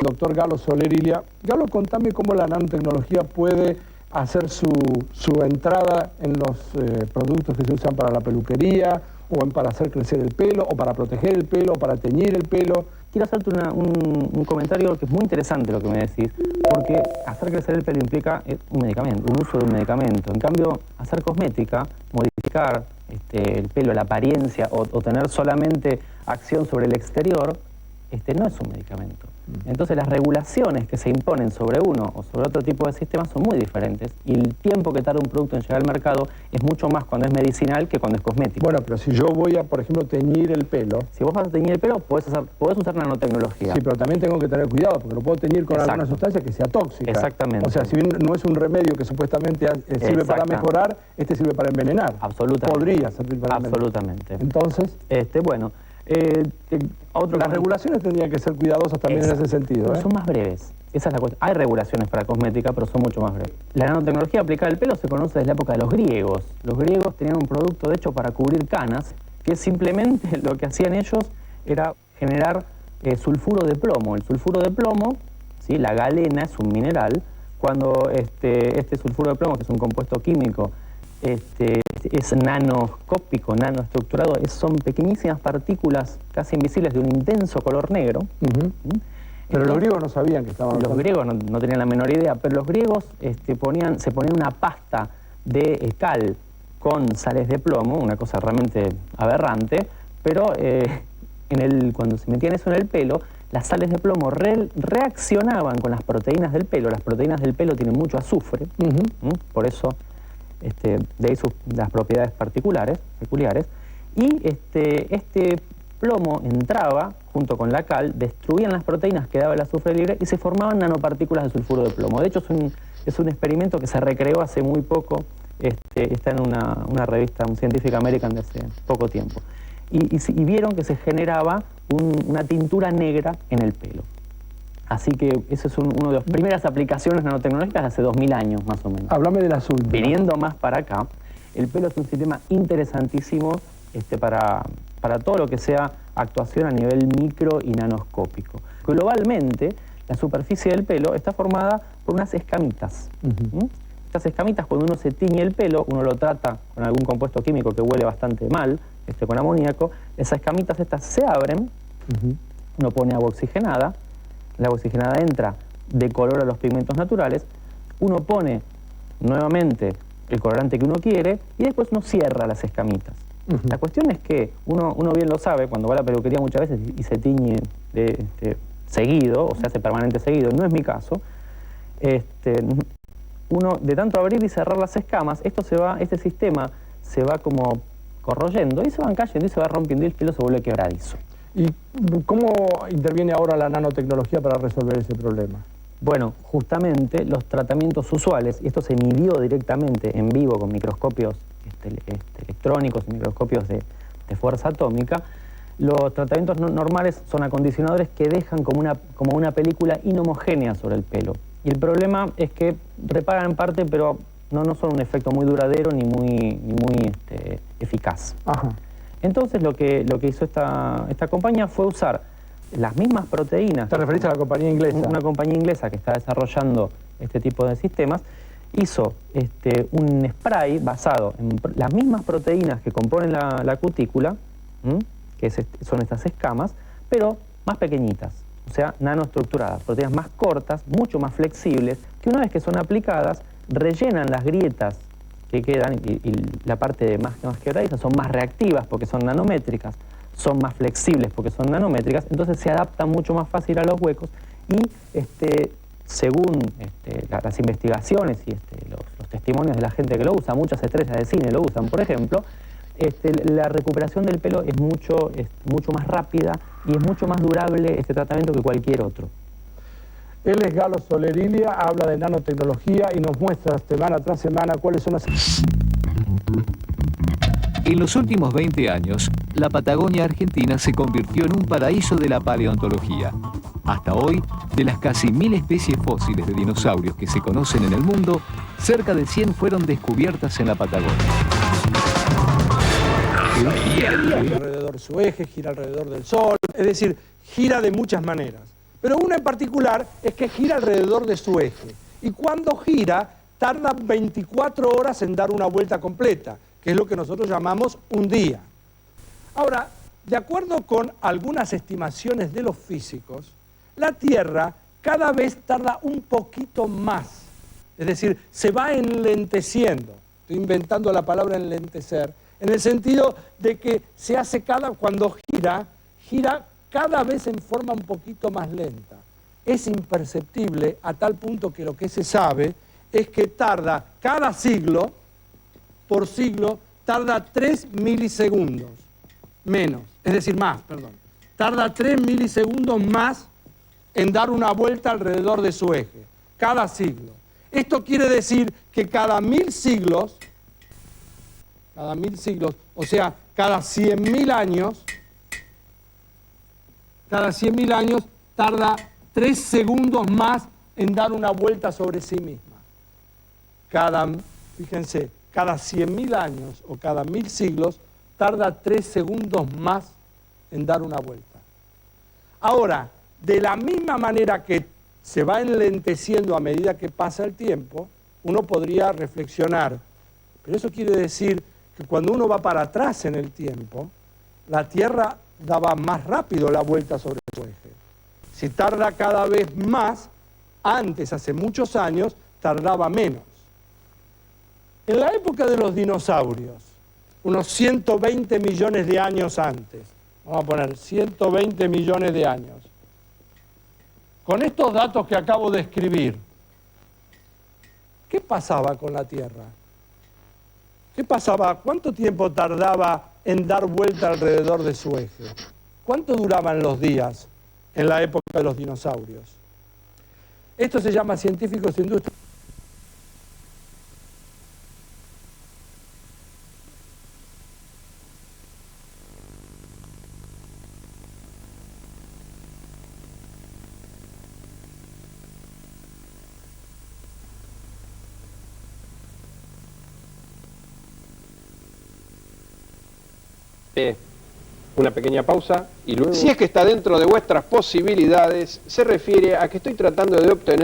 Speaker 2: Doctor Galo Soler Ilia. Galo, contame cómo la nanotecnología puede hacer su entrada en los productos que se usan para la peluquería, o para hacer crecer el pelo, o para proteger el pelo, o para teñir el pelo.
Speaker 1: Quiero hacerte un comentario que es muy interesante lo que me decís, porque hacer crecer el pelo implica un medicamento, un uso de un medicamento. En cambio, hacer cosmética, modificar el pelo, la apariencia, o tener solamente acción sobre el exterior, no es un medicamento. Entonces las regulaciones que se imponen sobre uno o sobre otro tipo de sistemas son muy diferentes, y el tiempo que tarda un producto en llegar al mercado es mucho más cuando es medicinal que cuando es cosmético.
Speaker 2: Bueno, pero si yo voy a, por ejemplo, teñir el pelo...
Speaker 1: Si vos vas a teñir el pelo, podés usar nanotecnología.
Speaker 2: Sí, pero también tengo que tener cuidado, porque lo puedo teñir con alguna sustancia que sea tóxica.
Speaker 1: Exactamente.
Speaker 2: O sea, si bien no es un remedio que supuestamente sirve para mejorar, sirve para envenenar.
Speaker 1: Absolutamente.
Speaker 2: Podría servir para envenenar.
Speaker 1: Absolutamente.
Speaker 2: Entonces...
Speaker 1: bueno...
Speaker 2: las regulaciones tendrían que ser cuidadosas también en ese sentido.
Speaker 1: Son más breves. Esa es la cuestión. Hay regulaciones para cosmética, pero son mucho más breves. La nanotecnología aplicada al pelo se conoce desde la época de los griegos. Los griegos tenían un producto, de hecho, para cubrir canas, que simplemente lo que hacían ellos era generar sulfuro de plomo. El sulfuro de plomo, ¿sí? La galena es un mineral. Cuando este sulfuro de plomo, que es un compuesto químico, es nanoscópico, nanoestructurado, son pequeñísimas partículas casi invisibles de un intenso color negro.
Speaker 2: Pero los griegos no sabían que estaban...
Speaker 1: Los griegos no tenían la menor idea, pero los griegos se ponían una pasta de cal con sales de plomo, una cosa realmente aberrante, pero cuando se metían eso en el pelo, las sales de plomo reaccionaban con las proteínas del pelo. Las proteínas del pelo tienen mucho azufre, por eso... de ahí las propiedades peculiares, y este plomo entraba junto con la cal, destruían las proteínas que daba el azufre libre y se formaban nanopartículas de sulfuro de plomo. De hecho, es un experimento que se recreó hace muy poco, está en una revista científica American de hace poco tiempo, y vieron que se generaba una tintura negra en el pelo. Así que eso es una de las primeras aplicaciones nanotecnológicas de hace 2000 años, más o menos.
Speaker 2: Háblame del azul.
Speaker 1: Viniendo más para acá, el pelo es un sistema interesantísimo para todo lo que sea actuación a nivel micro y nanoscópico. Globalmente, la superficie del pelo está formada por unas escamitas. Estas escamitas, cuando uno se tiñe el pelo, uno lo trata con algún compuesto químico que huele bastante mal, con amoníaco, esas escamitas se abren, uno pone agua oxigenada, la agua oxigenada entra, decolora los pigmentos naturales, uno pone nuevamente el colorante que uno quiere y después uno cierra las escamitas. La cuestión es que uno bien lo sabe, cuando va a la peluquería muchas veces y se tiñe seguido, o se hace permanente seguido, no es mi caso, uno de tanto abrir y cerrar las escamas, este sistema se va como corroyendo y se van cayendo y se va rompiendo y el pelo se vuelve quebradizo.
Speaker 2: ¿Y cómo interviene ahora la nanotecnología para resolver ese problema?
Speaker 1: Bueno, justamente los tratamientos usuales, y esto se midió directamente en vivo con microscopios electrónicos, microscopios de fuerza atómica, los tratamientos normales son acondicionadores que dejan como una película inhomogénea sobre el pelo. Y el problema es que reparan en parte, pero no son un efecto muy duradero ni muy eficaz. Entonces lo que hizo esta compañía fue usar las mismas proteínas.
Speaker 2: ¿Te referís a la compañía inglesa?
Speaker 1: Una compañía inglesa que está desarrollando este tipo de sistemas, hizo un spray basado en las mismas proteínas que componen la cutícula, que son estas escamas, pero más pequeñitas, o sea, nanoestructuradas, proteínas más cortas, mucho más flexibles, que una vez que son aplicadas, rellenan las grietas que quedan y la parte más quebradiza, son más reactivas porque son nanométricas, son más flexibles porque son nanométricas, entonces se adaptan mucho más fácil a los huecos y según las investigaciones y los testimonios de la gente que lo usa, muchas estrellas de cine lo usan, por ejemplo, la recuperación del pelo es mucho más rápida y es mucho más durable este tratamiento que cualquier otro.
Speaker 2: Él es Galo Solerilia, habla de nanotecnología y nos muestra semana tras semana cuáles son las...
Speaker 3: En los últimos 20 años, la Patagonia Argentina se convirtió en un paraíso de la paleontología. Hasta hoy, de las casi 1000 especies fósiles de dinosaurios que se conocen en el mundo, cerca de 100 fueron descubiertas en la Patagonia.
Speaker 2: Gira alrededor de su eje, gira alrededor del Sol, es decir, gira de muchas maneras. Pero una en particular es que gira alrededor de su eje. Y cuando gira, tarda 24 horas en dar una vuelta completa, que es lo que nosotros llamamos un día. Ahora, de acuerdo con algunas estimaciones de los físicos, la Tierra cada vez tarda un poquito más. Es decir, se va enlenteciendo. Estoy inventando la palabra enlentecer, en el sentido de que se hace cuando gira cada vez en forma un poquito más lenta. Es imperceptible a tal punto que lo que se sabe es que tarda cada siglo, por siglo, tarda 3 milisegundos menos, es decir, más, perdón. Tarda 3 milisegundos más en dar una vuelta alrededor de su eje, cada siglo. Esto quiere decir que cada 1000 siglos, o sea, cada 100.000 años, tarda 3 segundos más en dar una vuelta sobre sí misma. Fíjense, cada 100.000 años o cada 1000 siglos tarda 3 segundos más en dar una vuelta. Ahora, de la misma manera que se va enlenteciendo a medida que pasa el tiempo, uno podría reflexionar, pero eso quiere decir que cuando uno va para atrás en el tiempo, la Tierra daba más rápido la vuelta sobre su eje. Si tarda cada vez más, antes, hace muchos años, tardaba menos. En la época de los dinosaurios, unos 120 millones de años antes, vamos a poner 120 millones de años, con estos datos que acabo de escribir, ¿qué pasaba con la Tierra? ¿Qué pasaba? ¿Cuánto tiempo tardaba en dar vuelta alrededor de su eje? ¿Cuánto duraban los días en la época de los dinosaurios? Esto se llama científicos industriales.
Speaker 12: Una pequeña pausa y luego... Si es que está dentro de vuestras posibilidades, se refiere a que estoy tratando de obtener